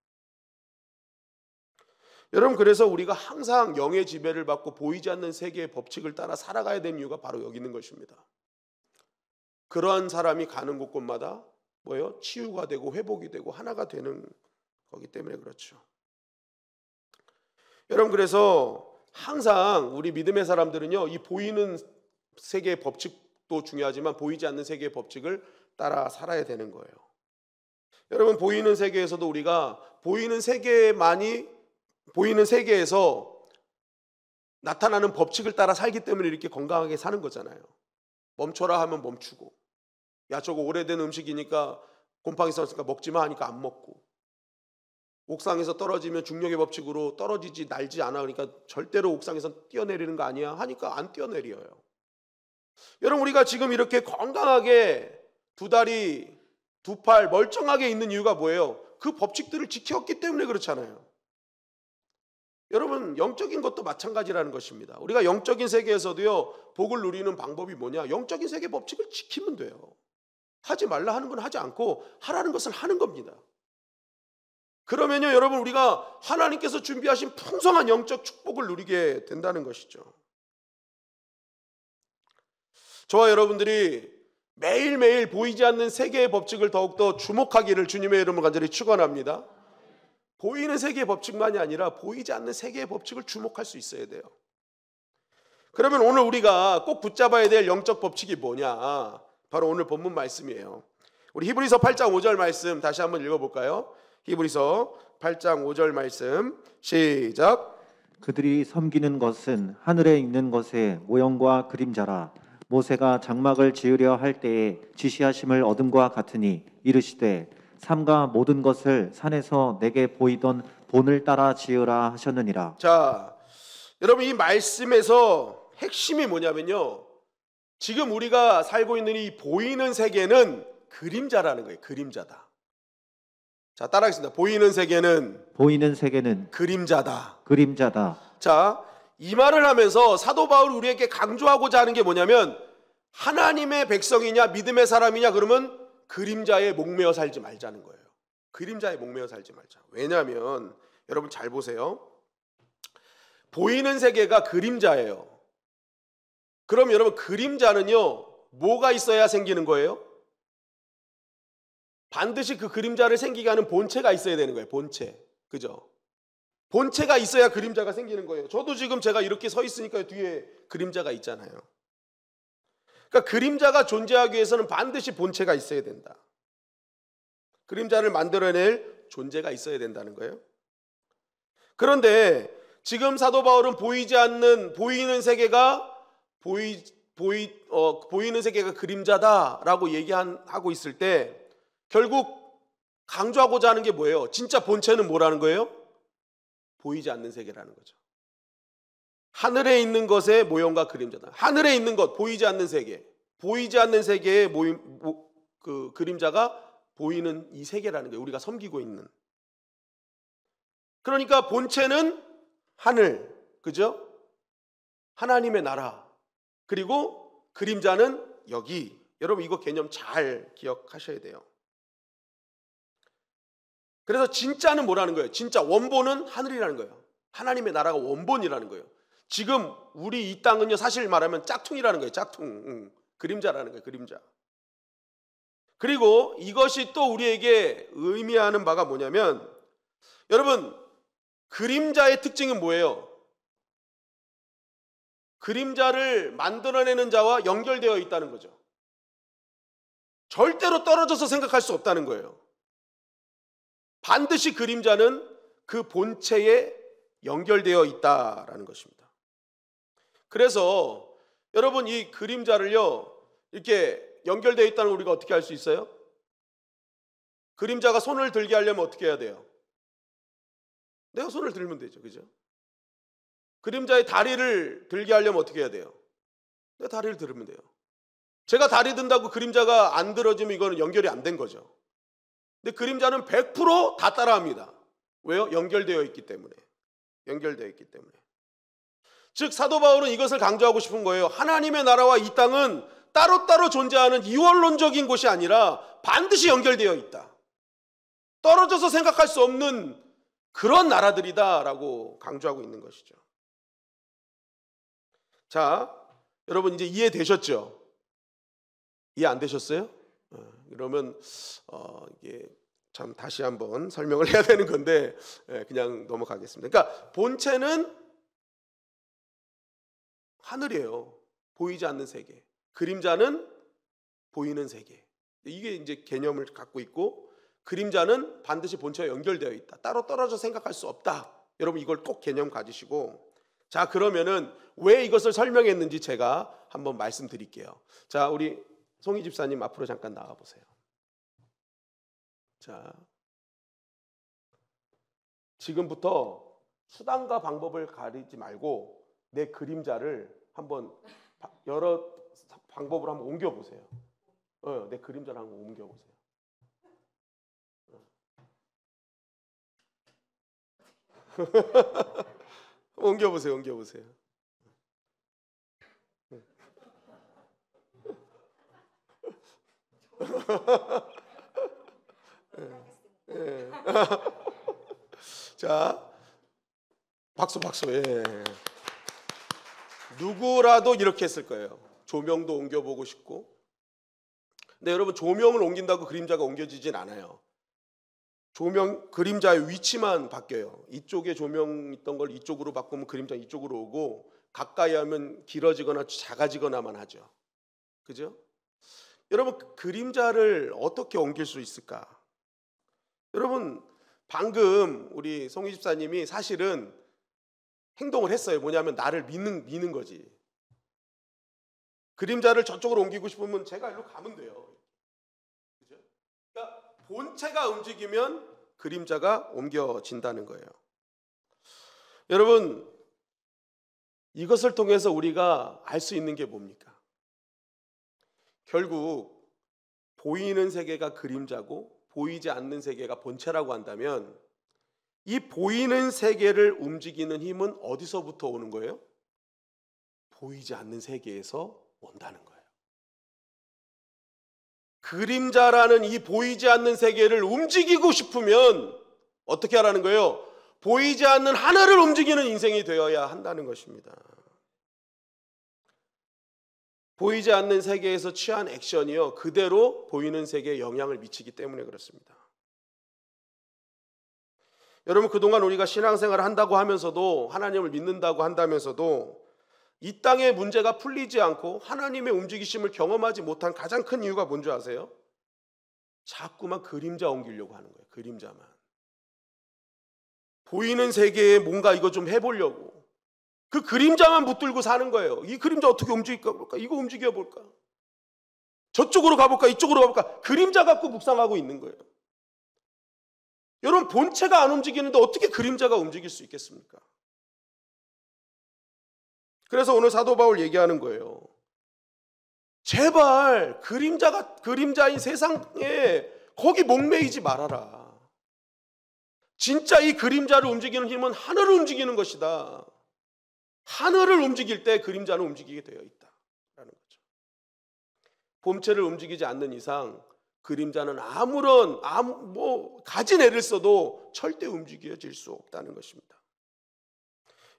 여러분 그래서 우리가 항상 영의 지배를 받고 보이지 않는 세계의 법칙을 따라 살아가야 되는 이유가 바로 여기 있는 것입니다. 그러한 사람이 가는 곳곳마다 뭐예요? 치유가 되고 회복이 되고 하나가 되는 거기 때문에 그렇죠. 여러분, 그래서 항상 우리 믿음의 사람들은요, 이 보이는 세계의 법칙도 중요하지만 보이지 않는 세계의 법칙을 따라 살아야 되는 거예요. 여러분, 보이는 세계에서도 우리가 보이는 세계에서 나타나는 법칙을 따라 살기 때문에 이렇게 건강하게 사는 거잖아요. 멈춰라 하면 멈추고, 야 저거 오래된 음식이니까 곰팡이 썼으니까 먹지 마 하니까 안 먹고, 옥상에서 떨어지면 중력의 법칙으로 떨어지지 날지 않아 그러니까 절대로 옥상에서 뛰어내리는 거 아니야 하니까 안 뛰어내려요. 여러분, 우리가 지금 이렇게 건강하게 두 다리 두 팔 멀쩡하게 있는 이유가 뭐예요? 그 법칙들을 지켰기 때문에 그렇잖아요. 여러분, 영적인 것도 마찬가지라는 것입니다. 우리가 영적인 세계에서도요, 복을 누리는 방법이 뭐냐? 영적인 세계 법칙을 지키면 돼요. 하지 말라 하는 건 하지 않고 하라는 것을 하는 겁니다. 그러면요, 여러분, 우리가 하나님께서 준비하신 풍성한 영적 축복을 누리게 된다는 것이죠. 저와 여러분들이 매일매일 보이지 않는 세계의 법칙을 더욱더 주목하기를 주님의 이름으로 간절히 축원합니다. 보이는 세계의 법칙만이 아니라 보이지 않는 세계의 법칙을 주목할 수 있어야 돼요. 그러면 오늘 우리가 꼭 붙잡아야 될 영적 법칙이 뭐냐? 바로 오늘 본문 말씀이에요. 우리 히브리서 8장 5절 말씀 다시 한번 읽어볼까요? 히브리서 8장 5절 말씀 시작. 그들이 섬기는 것은 하늘에 있는 것의 모형과 그림자라. 모세가 장막을 지으려 할 때에 지시하심을 얻음과 같으니 이르시되 삼가 모든 것을 산에서 내게 보이던 본을 따라 지으라 하셨느니라. 자, 여러분, 이 말씀에서 핵심이 뭐냐면요, 지금 우리가 살고 있는 이 보이는 세계는 그림자라는 거예요. 그림자다. 자, 따라하겠습니다. 보이는 세계는 그림자다. 그림자다. 자, 이 말을 하면서 사도 바울이 우리에게 강조하고자 하는 게 뭐냐면, 하나님의 백성이냐 믿음의 사람이냐 그러면 그림자에 목매어 살지 말자는 거예요. 그림자에 목매어 살지 말자. 왜냐하면 여러분 잘 보세요. 보이는 세계가 그림자예요. 그럼 여러분, 그림자는요, 뭐가 있어야 생기는 거예요? 반드시 그 그림자를 생기게 하는 본체가 있어야 되는 거예요. 본체. 그죠? 본체가 있어야 그림자가 생기는 거예요. 저도 지금 제가 이렇게 서 있으니까 뒤에 그림자가 있잖아요. 그러니까 그림자가 존재하기 위해서는 반드시 본체가 있어야 된다. 그림자를 만들어낼 존재가 있어야 된다는 거예요. 그런데 지금 사도 바울은 보이는 세계가 보이는 세계가 그림자다라고 얘기하고 있을 때 결국 강조하고자 하는 게 뭐예요? 진짜 본체는 뭐라는 거예요? 보이지 않는 세계라는 거죠. 하늘에 있는 것의 모형과 그림자다. 하늘에 있는 것, 보이지 않는 세계. 보이지 않는 세계의 그 그림자가 보이는 이 세계라는 거예요. 우리가 섬기고 있는. 그러니까 본체는 하늘, 그죠? 하나님의 나라. 그리고 그림자는 여기. 여러분, 이거 개념 잘 기억하셔야 돼요. 그래서 진짜는 뭐라는 거예요? 진짜 원본은 하늘이라는 거예요. 하나님의 나라가 원본이라는 거예요. 지금 우리 이 땅은요, 사실 말하면 짝퉁이라는 거예요. 짝퉁. 그림자라는 거예요. 그림자. 그리고 이것이 또 우리에게 의미하는 바가 뭐냐면, 여러분, 그림자의 특징은 뭐예요? 그림자를 만들어내는 자와 연결되어 있다는 거죠. 절대로 떨어져서 생각할 수 없다는 거예요. 반드시 그림자는 그 본체에 연결되어 있다라는 것입니다. 그래서 여러분, 이 그림자를요, 이렇게 연결되어 있다는 걸 우리가 어떻게 알 수 있어요? 그림자가 손을 들게 하려면 어떻게 해야 돼요? 내가 손을 들면 되죠. 그죠? 그림자의 다리를 들게 하려면 어떻게 해야 돼요? 내가 다리를 들으면 돼요. 제가 다리 든다고 그림자가 안 들어지면 이거는 연결이 안 된 거죠. 근데 그림자는 100% 다 따라합니다. 왜요? 연결되어 있기 때문에. 연결되어 있기 때문에. 즉 사도 바울은 이것을 강조하고 싶은 거예요. 하나님의 나라와 이 땅은 따로따로 존재하는 이원론적인 곳이 아니라 반드시 연결되어 있다. 떨어져서 생각할 수 없는 그런 나라들이다라고 강조하고 있는 것이죠. 자, 여러분 이제 이해되셨죠? 이해 안 되셨어요? 그러면 이게 참 다시 한번 설명을 해야 되는 건데 그냥 넘어가겠습니다. 그러니까 본체는 하늘이에요. 보이지 않는 세계. 그림자는 보이는 세계. 이게 이제 개념을 갖고 있고, 그림자는 반드시 본체와 연결되어 있다. 따로 떨어져 생각할 수 없다. 여러분 이걸 꼭 개념 가지시고, 자 그러면은 왜 이것을 설명했는지 제가 한번 말씀드릴게요. 자 우리 송희 집사님 앞으로 잠깐 나와 보세요. 자 지금부터 수단과 방법을 가리지 말고 내 그림자를 한번 여러 방법으로 한번 옮겨 보세요. 내 그림자를 한번 옮겨 보세요. 옮겨 보세요. 옮겨 보세요. 자, 박수. 예. 누구라도 이렇게 했을 거예요. 조명도 옮겨보고 싶고. 근데 여러분 조명을 옮긴다고 그림자가 옮겨지진 않아요. 조명 그림자의 위치만 바뀌어요. 이쪽에 조명 있던 걸 이쪽으로 바꾸면 그림자 이쪽으로 오고, 가까이 하면 길어지거나 작아지거나만 하죠. 그죠? 여러분 그림자를 어떻게 옮길 수 있을까? 여러분 방금 우리 송희 집사님이 사실은 행동을 했어요. 뭐냐면 나를 미는 거지. 그림자를 저쪽으로 옮기고 싶으면 제가 일로 가면 돼요. 그죠? 그러니까 본체가 움직이면 그림자가 옮겨진다는 거예요. 여러분 이것을 통해서 우리가 알 수 있는 게 뭡니까? 결국 보이는 세계가 그림자고 보이지 않는 세계가 본체라고 한다면, 이 보이는 세계를 움직이는 힘은 어디서부터 오는 거예요? 보이지 않는 세계에서 온다는 거예요. 그림자라는 이 보이지 않는 세계를 움직이고 싶으면 어떻게 하라는 거예요? 보이지 않는 하늘을 움직이는 인생이 되어야 한다는 것입니다. 보이지 않는 세계에서 취한 액션이요, 그대로 보이는 세계에 영향을 미치기 때문에 그렇습니다. 여러분 그동안 우리가 신앙생활을 한다고 하면서도, 하나님을 믿는다고 한다면서도 이 땅의 문제가 풀리지 않고 하나님의 움직이심을 경험하지 못한 가장 큰 이유가 뭔지 아세요? 자꾸만 그림자 옮기려고 하는 거예요. 그림자만. 보이는 세계에 뭔가 이거 좀 해보려고 그 그림자만 붙들고 사는 거예요. 이 그림자 어떻게 움직일까 볼까? 이거 움직여 볼까? 저쪽으로 가볼까? 이쪽으로 가볼까? 그림자 갖고 묵상하고 있는 거예요. 여러분 본체가 안 움직이는데 어떻게 그림자가 움직일 수 있겠습니까? 그래서 오늘 사도 바울 얘기하는 거예요. 제발 그림자인 세상에 거기 목매이지 말아라. 진짜 이 그림자를 움직이는 힘은 하늘을 움직이는 것이다. 하늘을 움직일 때 그림자는 움직이게 되어 있다라는 거죠. 본체를 움직이지 않는 이상 그림자는 아무런 가진 애를 써도 절대 움직여질 수 없다는 것입니다.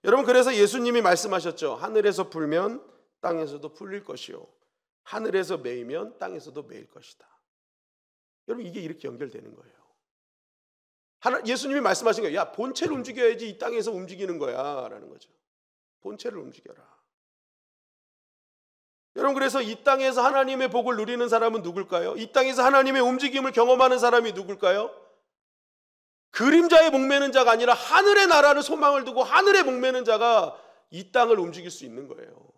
여러분 그래서 예수님이 말씀하셨죠. 하늘에서 불면 땅에서도 풀릴 것이요, 하늘에서 매이면 땅에서도 매일 것이다. 여러분 이게 이렇게 연결되는 거예요. 예수님이 말씀하신 거예요. 야 본체를 움직여야지 이 땅에서 움직이는 거야 라는 거죠. 본체를 움직여라. 여러분 그래서 이 땅에서 하나님의 복을 누리는 사람은 누굴까요? 이 땅에서 하나님의 움직임을 경험하는 사람이 누굴까요? 그림자에 목매는 자가 아니라 하늘의 나라를 소망을 두고 하늘에 목매는 자가 이 땅을 움직일 수 있는 거예요.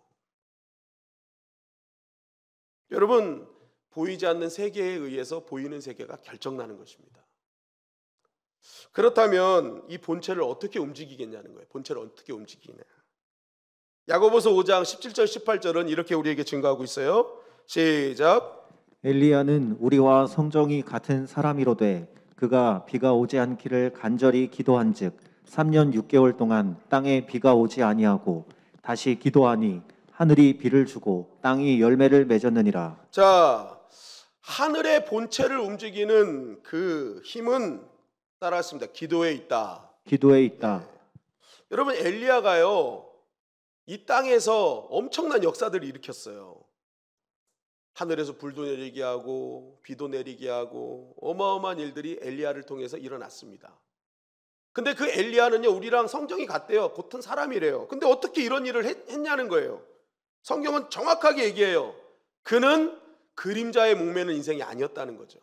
여러분 보이지 않는 세계에 의해서 보이는 세계가 결정나는 것입니다. 그렇다면 이 본체를 어떻게 움직이겠냐는 거예요. 본체를 어떻게 움직이냐. 야고보서 5장 17절 18절은 이렇게 우리에게 증거하고 있어요. 시작. 엘리야는 우리와 성정이 같은 사람이로되 그가 비가 오지 않기를 간절히 기도한즉 3년 6개월 동안 땅에 비가 오지 아니하고 다시 기도하니 하늘이 비를 주고 땅이 열매를 맺었느니라. 자, 하늘의 본체를 움직이는 그 힘은 따라했습니다. 기도에 있다. 기도에 있다. 여러분 엘리야가요 이 땅에서 엄청난 역사들을 일으켰어요. 하늘에서 불도 내리게 하고 비도 내리게 하고 어마어마한 일들이 엘리야를 통해서 일어났습니다. 근데 그 엘리야는요, 우리랑 성정이 같대요. 같은 사람이래요. 근데 어떻게 이런 일을 했냐는 거예요. 성경은 정확하게 얘기해요. 그는 그림자에 목매는 인생이 아니었다는 거죠.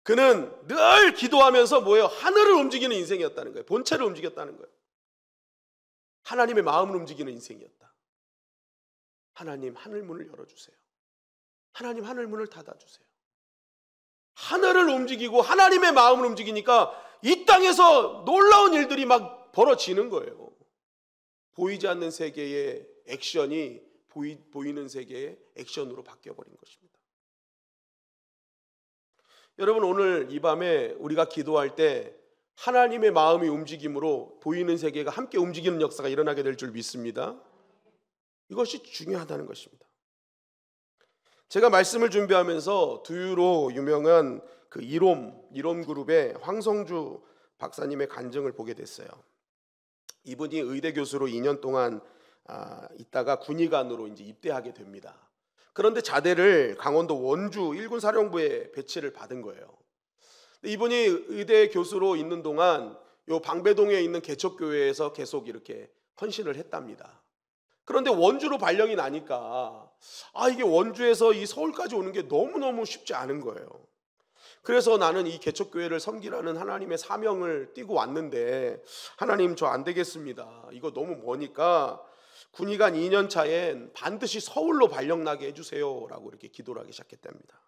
그는 늘 기도하면서 뭐예요? 하늘을 움직이는 인생이었다는 거예요. 본체를 움직였다는 거예요. 하나님의 마음을 움직이는 인생이었다. 하나님, 하늘 문을 열어주세요. 하나님, 하늘 문을 닫아주세요. 하늘을 움직이고 하나님의 마음을 움직이니까 이 땅에서 놀라운 일들이 막 벌어지는 거예요. 보이지 않는 세계의 액션이 보이는 세계의 액션으로 바뀌어버린 것입니다. 여러분, 오늘 이 밤에 우리가 기도할 때 하나님의 마음이 움직임으로 보이는 세계가 함께 움직이는 역사가 일어나게 될 줄 믿습니다. 이것이 중요하다는 것입니다. 제가 말씀을 준비하면서 두유로 유명한 그 이롬 그룹의 황성주 박사님의 간증을 보게 됐어요. 이분이 의대 교수로 2년 동안 있다가 군의관으로 이제 입대하게 됩니다. 그런데 자대를 강원도 원주 1군 사령부에 배치를 받은 거예요. 이분이 의대 교수로 있는 동안 요 방배동에 있는 개척교회에서 계속 이렇게 헌신을 했답니다. 그런데 원주로 발령이 나니까 이게 원주에서 이 서울까지 오는 게 너무너무 쉽지 않은 거예요. 그래서 나는 이 개척교회를 섬기라는 하나님의 사명을 띠고 왔는데 하나님, 저 안 되겠습니다. 이거 너무 머니까 군의관 2년 차엔 반드시 서울로 발령나게 해주세요 라고 이렇게 기도를 하기 시작했답니다.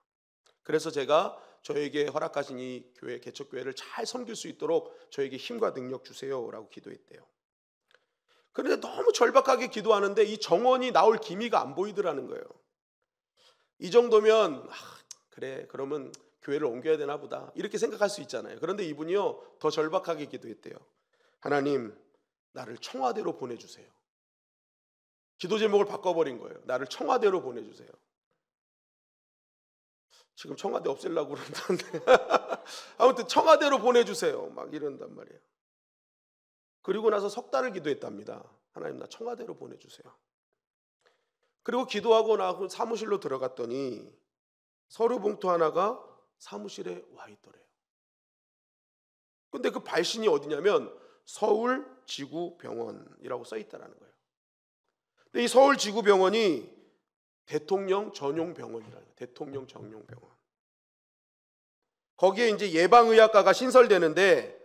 그래서 제가 저에게 허락하신 이 교회, 개척교회를 잘 섬길 수 있도록 저에게 힘과 능력 주세요 라고 기도했대요. 그런데 너무 절박하게 기도하는데 이 정원이 나올 기미가 안 보이더라는 거예요. 이 정도면 그래, 그러면 교회를 옮겨야 되나 보다 이렇게 생각할 수 있잖아요. 그런데 이분이요, 더 절박하게 기도했대요. 하나님, 나를 청와대로 보내주세요. 기도 제목을 바꿔버린 거예요. 나를 청와대로 보내주세요. 지금 청와대 없애려고 그런다는데 아무튼 청와대로 보내주세요 막 이런단 말이에요. 그리고 나서 석 달을 기도했답니다. 하나님, 나 청와대로 보내주세요. 그리고 기도하고 나서 사무실로 들어갔더니 서류 봉투 하나가 사무실에 와 있더래요. 근데 그 발신이 어디냐면 서울지구병원이라고 써 있다라는 거예요. 근데 이 서울지구병원이 대통령 전용 병원이라는 거예요. 대통령 전용 병원. 거기에 이제 예방의학과가 신설되는데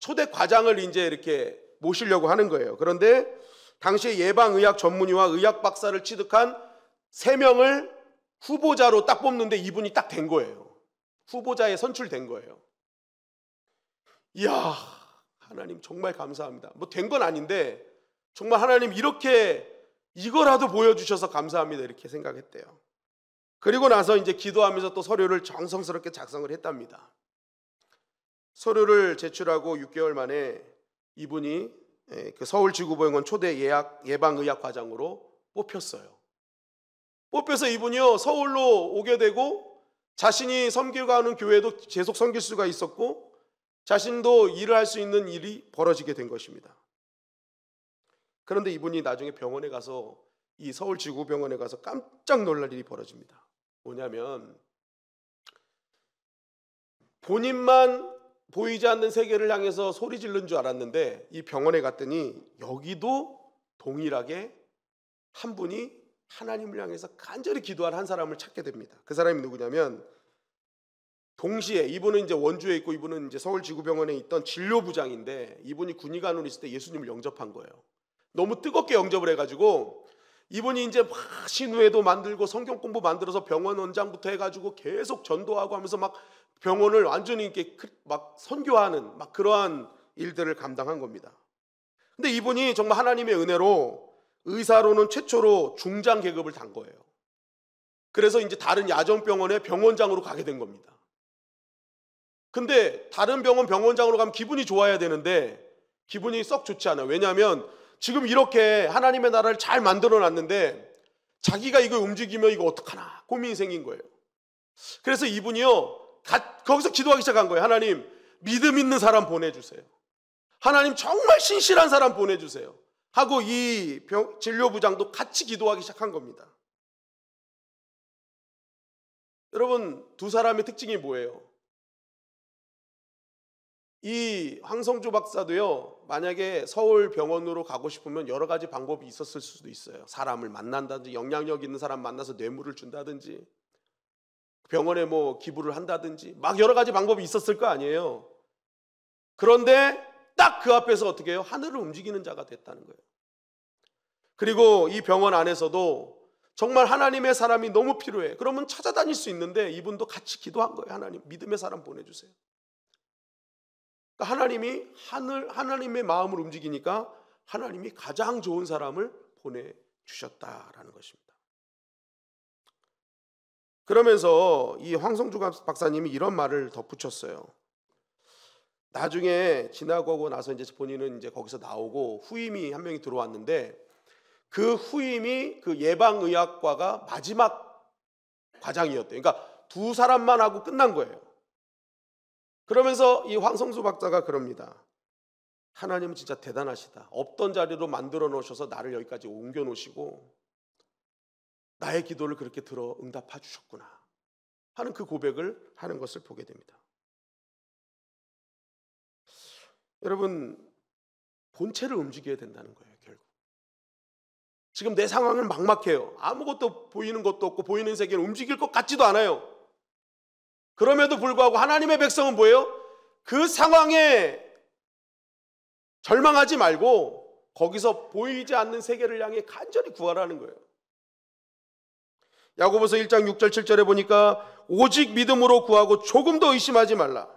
초대 과장을 이제 이렇게 모시려고 하는 거예요. 그런데 당시에 예방의학 전문의와 의학 박사를 취득한 3명을 후보자로 딱 뽑는데 이분이 딱 된 거예요. 후보자에 선출된 거예요. 이야, 하나님 정말 감사합니다. 뭐 된 건 아닌데 정말 하나님 이거라도 보여주셔서 감사합니다 이렇게 생각했대요. 그리고 나서 이제 기도하면서 또 서류를 정성스럽게 작성을 했답니다. 서류를 제출하고 6개월 만에 이분이 그 서울지구병원 초대 예방의학과장으로 뽑혔어요. 뽑혀서 이분이요, 서울로 오게 되고 자신이 섬기고 하는 교회도 계속 섬길 수가 있었고 자신도 일을 할 수 있는 일이 벌어지게 된 것입니다. 그런데 이분이 나중에 병원에 가서 이 서울지구병원에 가서 깜짝 놀랄 일이 벌어집니다. 뭐냐면 본인만 보이지 않는 세계를 향해서 소리 지른 줄 알았는데 이 병원에 갔더니 여기도 동일하게 한 분이 하나님을 향해서 간절히 기도한 한 사람을 찾게 됩니다. 그 사람이 누구냐면 동시에 이분은 이제 원주에 있고 이분은 이제 서울지구병원에 있던 진료부장인데 이분이 군의관으로 있을 때 예수님을 영접한 거예요. 너무 뜨겁게 영접을 해가지고 이분이 이제 막 신우회도 만들고 성경 공부 만들어서 병원 원장부터 해가지고 계속 전도하고 하면서 막 병원을 완전히 이렇게 막 선교하는 막 그러한 일들을 감당한 겁니다. 근데 이분이 정말 하나님의 은혜로 의사로는 최초로 중장 계급을 단 거예요. 그래서 이제 다른 야전병원의 병원장으로 가게 된 겁니다. 근데 다른 병원 병원장으로 가면 기분이 좋아야 되는데 기분이 썩 좋지 않아요. 왜냐하면 지금 이렇게 하나님의 나라를 잘 만들어 놨는데 자기가 이걸 움직이면 이거 어떡하나 고민이 생긴 거예요. 그래서 이분이요 거기서 기도하기 시작한 거예요. 하나님, 믿음 있는 사람 보내주세요. 하나님, 정말 신실한 사람 보내주세요 하고 이 진료부장도 같이 기도하기 시작한 겁니다. 여러분, 두 사람의 특징이 뭐예요? 이 황성주 박사도요, 만약에 서울 병원으로 가고 싶으면 여러 가지 방법이 있었을 수도 있어요. 사람을 만난다든지, 영향력 있는 사람 만나서 뇌물을 준다든지, 병원에 뭐 기부를 한다든지, 막 여러 가지 방법이 있었을 거 아니에요. 그런데 딱 그 앞에서 어떻게 해요? 하늘을 움직이는 자가 됐다는 거예요. 그리고 이 병원 안에서도 정말 하나님의 사람이 너무 필요해. 그러면 찾아다닐 수 있는데 이분도 같이 기도한 거예요. 하나님, 믿음의 사람 보내주세요. 하나님이 하나님의 마음을 움직이니까 하나님이 가장 좋은 사람을 보내주셨다라는 것입니다. 그러면서 이 황성주 박사님이 이런 말을 덧붙였어요. 나중에 지나고 나서 이제 본인은 이제 거기서 나오고 후임이 한 명이 들어왔는데, 그 후임이 그 예방의학과가 마지막 과장이었대요. 그러니까 두 사람만 하고 끝난 거예요. 그러면서 이 황성수 박사가 그럽니다. 하나님은 진짜 대단하시다. 없던 자리로 만들어 놓으셔서 나를 여기까지 옮겨 놓으시고 나의 기도를 그렇게 들어 응답해 주셨구나 하는 그 고백을 하는 것을 보게 됩니다. 여러분, 본체를 움직여야 된다는 거예요. 결국 지금 내 상황은 막막해요. 아무것도 보이는 것도 없고 보이는 세계는 움직일 것 같지도 않아요. 그럼에도 불구하고 하나님의 백성은 뭐예요? 그 상황에 절망하지 말고 거기서 보이지 않는 세계를 향해 간절히 구하라는 거예요. 야고보서 1장 6절 7절에 보니까 오직 믿음으로 구하고 조금 더 의심하지 말라.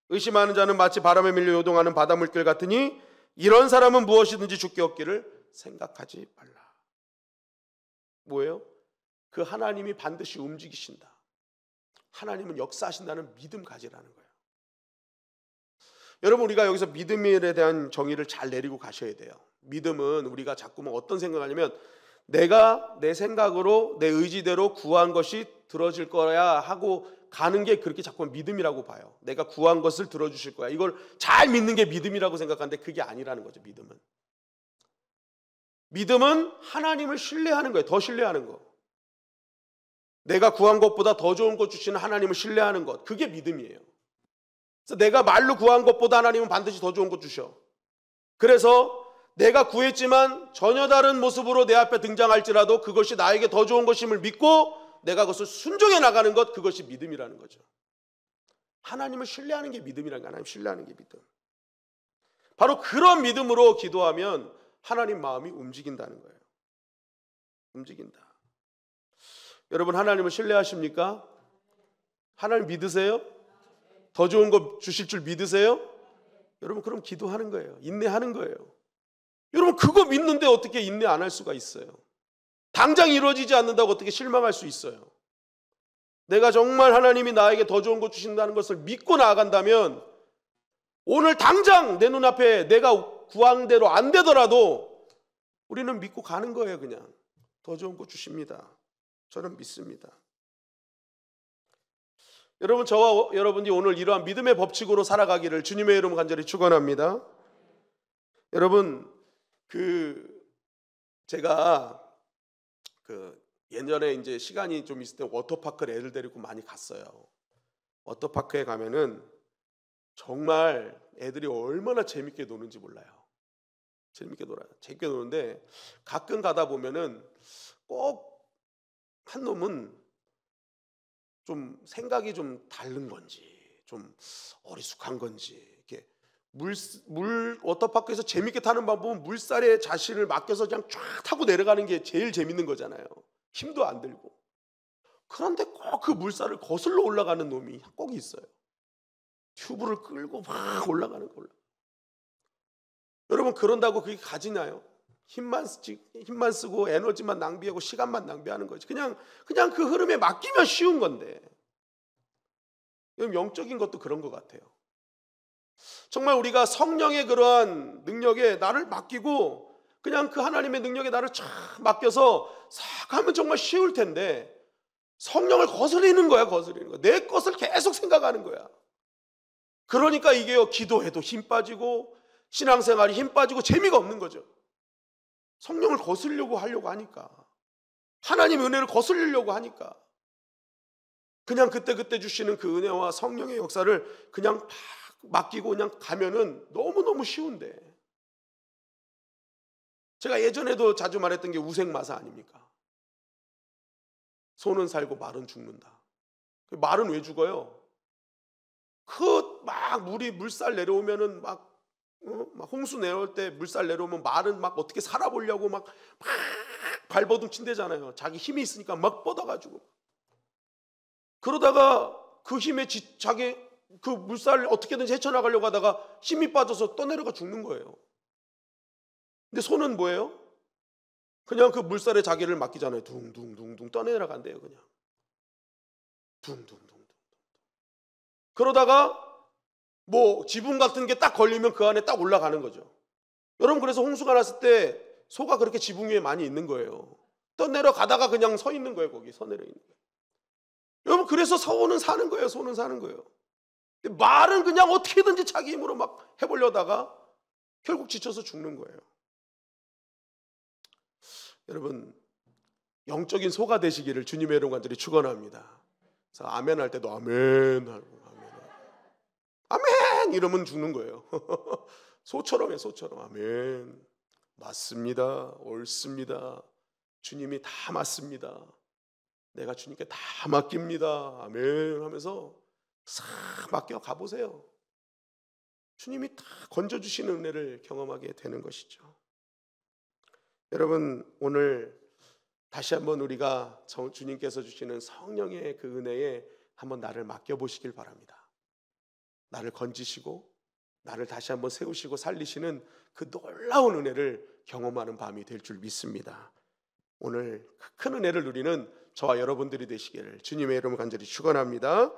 의심하는 자는 마치 바람에 밀려 요동하는 바닷물결 같으니 이런 사람은 무엇이든지 죽게 얻기를 생각하지 말라. 뭐예요? 그 하나님이 반드시 움직이신다. 하나님은 역사하신다는 믿음 가지라는 거예요. 여러분, 우리가 여기서 믿음에 대한 정의를 잘 내리고 가셔야 돼요. 믿음은 우리가 자꾸만 어떤 생각하냐면 내가 내 생각으로 내 의지대로 구한 것이 들어질 거야 하고 가는 게 그렇게 자꾸만 믿음이라고 봐요. 내가 구한 것을 들어주실 거야. 이걸 잘 믿는 게 믿음이라고 생각하는데 그게 아니라는 거죠. 믿음은 하나님을 신뢰하는 거예요. 더 신뢰하는 거. 내가 구한 것보다 더 좋은 것 주시는 하나님을 신뢰하는 것, 그게 믿음이에요. 그래서 내가 말로 구한 것보다 하나님은 반드시 더 좋은 것 주셔. 그래서 내가 구했지만 전혀 다른 모습으로 내 앞에 등장할지라도 그것이 나에게 더 좋은 것임을 믿고 내가 그것을 순종해 나가는 것, 그것이 믿음이라는 거죠. 하나님을 신뢰하는 게 믿음이라는 거예요. 하나님 신뢰하는 게 믿음. 바로 그런 믿음으로 기도하면 하나님 마음이 움직인다는 거예요. 움직인다. 여러분, 하나님을 신뢰하십니까? 하나님 믿으세요? 더 좋은 거 주실 줄 믿으세요? 여러분, 그럼 기도하는 거예요. 인내하는 거예요. 여러분, 그거 믿는데 어떻게 인내 안 할 수가 있어요? 당장 이루어지지 않는다고 어떻게 실망할 수 있어요? 내가 정말 하나님이 나에게 더 좋은 거 주신다는 것을 믿고 나아간다면 오늘 당장 내 눈앞에 내가 구한 대로 안 되더라도 우리는 믿고 가는 거예요. 그냥 더 좋은 거 주십니다. 저는 믿습니다. 여러분, 저와 여러분이 오늘 이러한 믿음의 법칙으로 살아가기를 주님의 이름으로 간절히 축원합니다. 여러분, 제가 예전에 이제 시간이 좀 있을 때 워터파크를 애들 데리고 많이 갔어요. 워터파크에 가면은 정말 애들이 얼마나 재밌게 노는지 몰라요. 재밌게 놀아요. 재밌게 노는데 가끔 가다 보면은 꼭 한 놈은 좀 생각이 좀 다른 건지, 좀 어리숙한 건지, 이렇게 워터파크에서 재밌게 타는 방법은 물살에 자신을 맡겨서 그냥 쫙 타고 내려가는 게 제일 재밌는 거잖아요. 힘도 안 들고. 그런데 꼭 그 물살을 거슬러 올라가는 놈이 꼭 있어요. 튜브를 끌고 막 올라가는 거. 여러분, 그런다고 그게 가지나요? 힘만 쓰고 에너지만 낭비하고 시간만 낭비하는 거지. 그냥 그 흐름에 맡기면 쉬운 건데. 여러분, 영적인 것도 그런 것 같아요. 정말 우리가 성령의 그러한 능력에 나를 맡기고 그냥 그 하나님의 능력에 나를 쫙 맡겨서 싹 하면 정말 쉬울 텐데 성령을 거스리는 거야. 내 것을 계속 생각하는 거야. 그러니까 이게요, 기도해도 힘 빠지고 신앙생활이 힘 빠지고 재미가 없는 거죠. 성령을 거스르려고 하니까, 하나님의 은혜를 거스르려고 하니까. 그냥 그때그때 주시는 그 은혜와 성령의 역사를 그냥 막 맡기고 그냥 가면은 너무너무 쉬운데, 제가 예전에도 자주 말했던 게 우생마사 아닙니까? 소는 살고 말은 죽는다. 말은 왜 죽어요? 그 막 물살 내려오면은 막 홍수 내려올 때 물살 내려오면 말은 막 어떻게 살아보려고 막 발버둥 친대잖아요. 자기 힘이 있으니까 막 뻗어가지고. 그러다가 그 힘에 자기 그 물살을 어떻게든지 헤쳐나가려고 하다가 힘이 빠져서 떠내려가 죽는 거예요. 근데 소는 뭐예요? 그냥 그 물살에 자기를 맡기잖아요. 둥둥둥둥 떠내려간대요. 그냥 둥둥둥둥. 그러다가 뭐 지붕 같은 게 딱 걸리면 그 안에 딱 올라가는 거죠. 여러분, 그래서 홍수가 났을 때 소가 그렇게 지붕 위에 많이 있는 거예요. 떠내려가다가 그냥 서 있는 거예요. 거기 서 내려 있는 거예요. 여러분, 그래서 소는 사는 거예요. 소는 사는 거예요. 근데 말은 그냥 어떻게든지 자기 힘으로 막 해보려다가 결국 지쳐서 죽는 거예요. 여러분, 영적인 소가 되시기를 주님의 이름 간절히 축원합니다. 그래서 아멘 할 때도 아멘 하고 아멘 이러면 죽는 거예요. 소처럼 해, 소처럼. 아멘. 맞습니다. 옳습니다. 주님이 다 맞습니다. 내가 주님께 다 맡깁니다. 아멘 하면서 싹 맡겨 가보세요. 주님이 다 건져주시는 은혜를 경험하게 되는 것이죠. 여러분, 오늘 다시 한번 우리가 주님께서 주시는 성령의 그 은혜에 한번 나를 맡겨보시길 바랍니다. 나를 건지시고 나를 다시 한번 세우시고 살리시는 그 놀라운 은혜를 경험하는 밤이 될 줄 믿습니다. 오늘 큰 은혜를 누리는 저와 여러분들이 되시기를 주님의 이름을 간절히 축원합니다.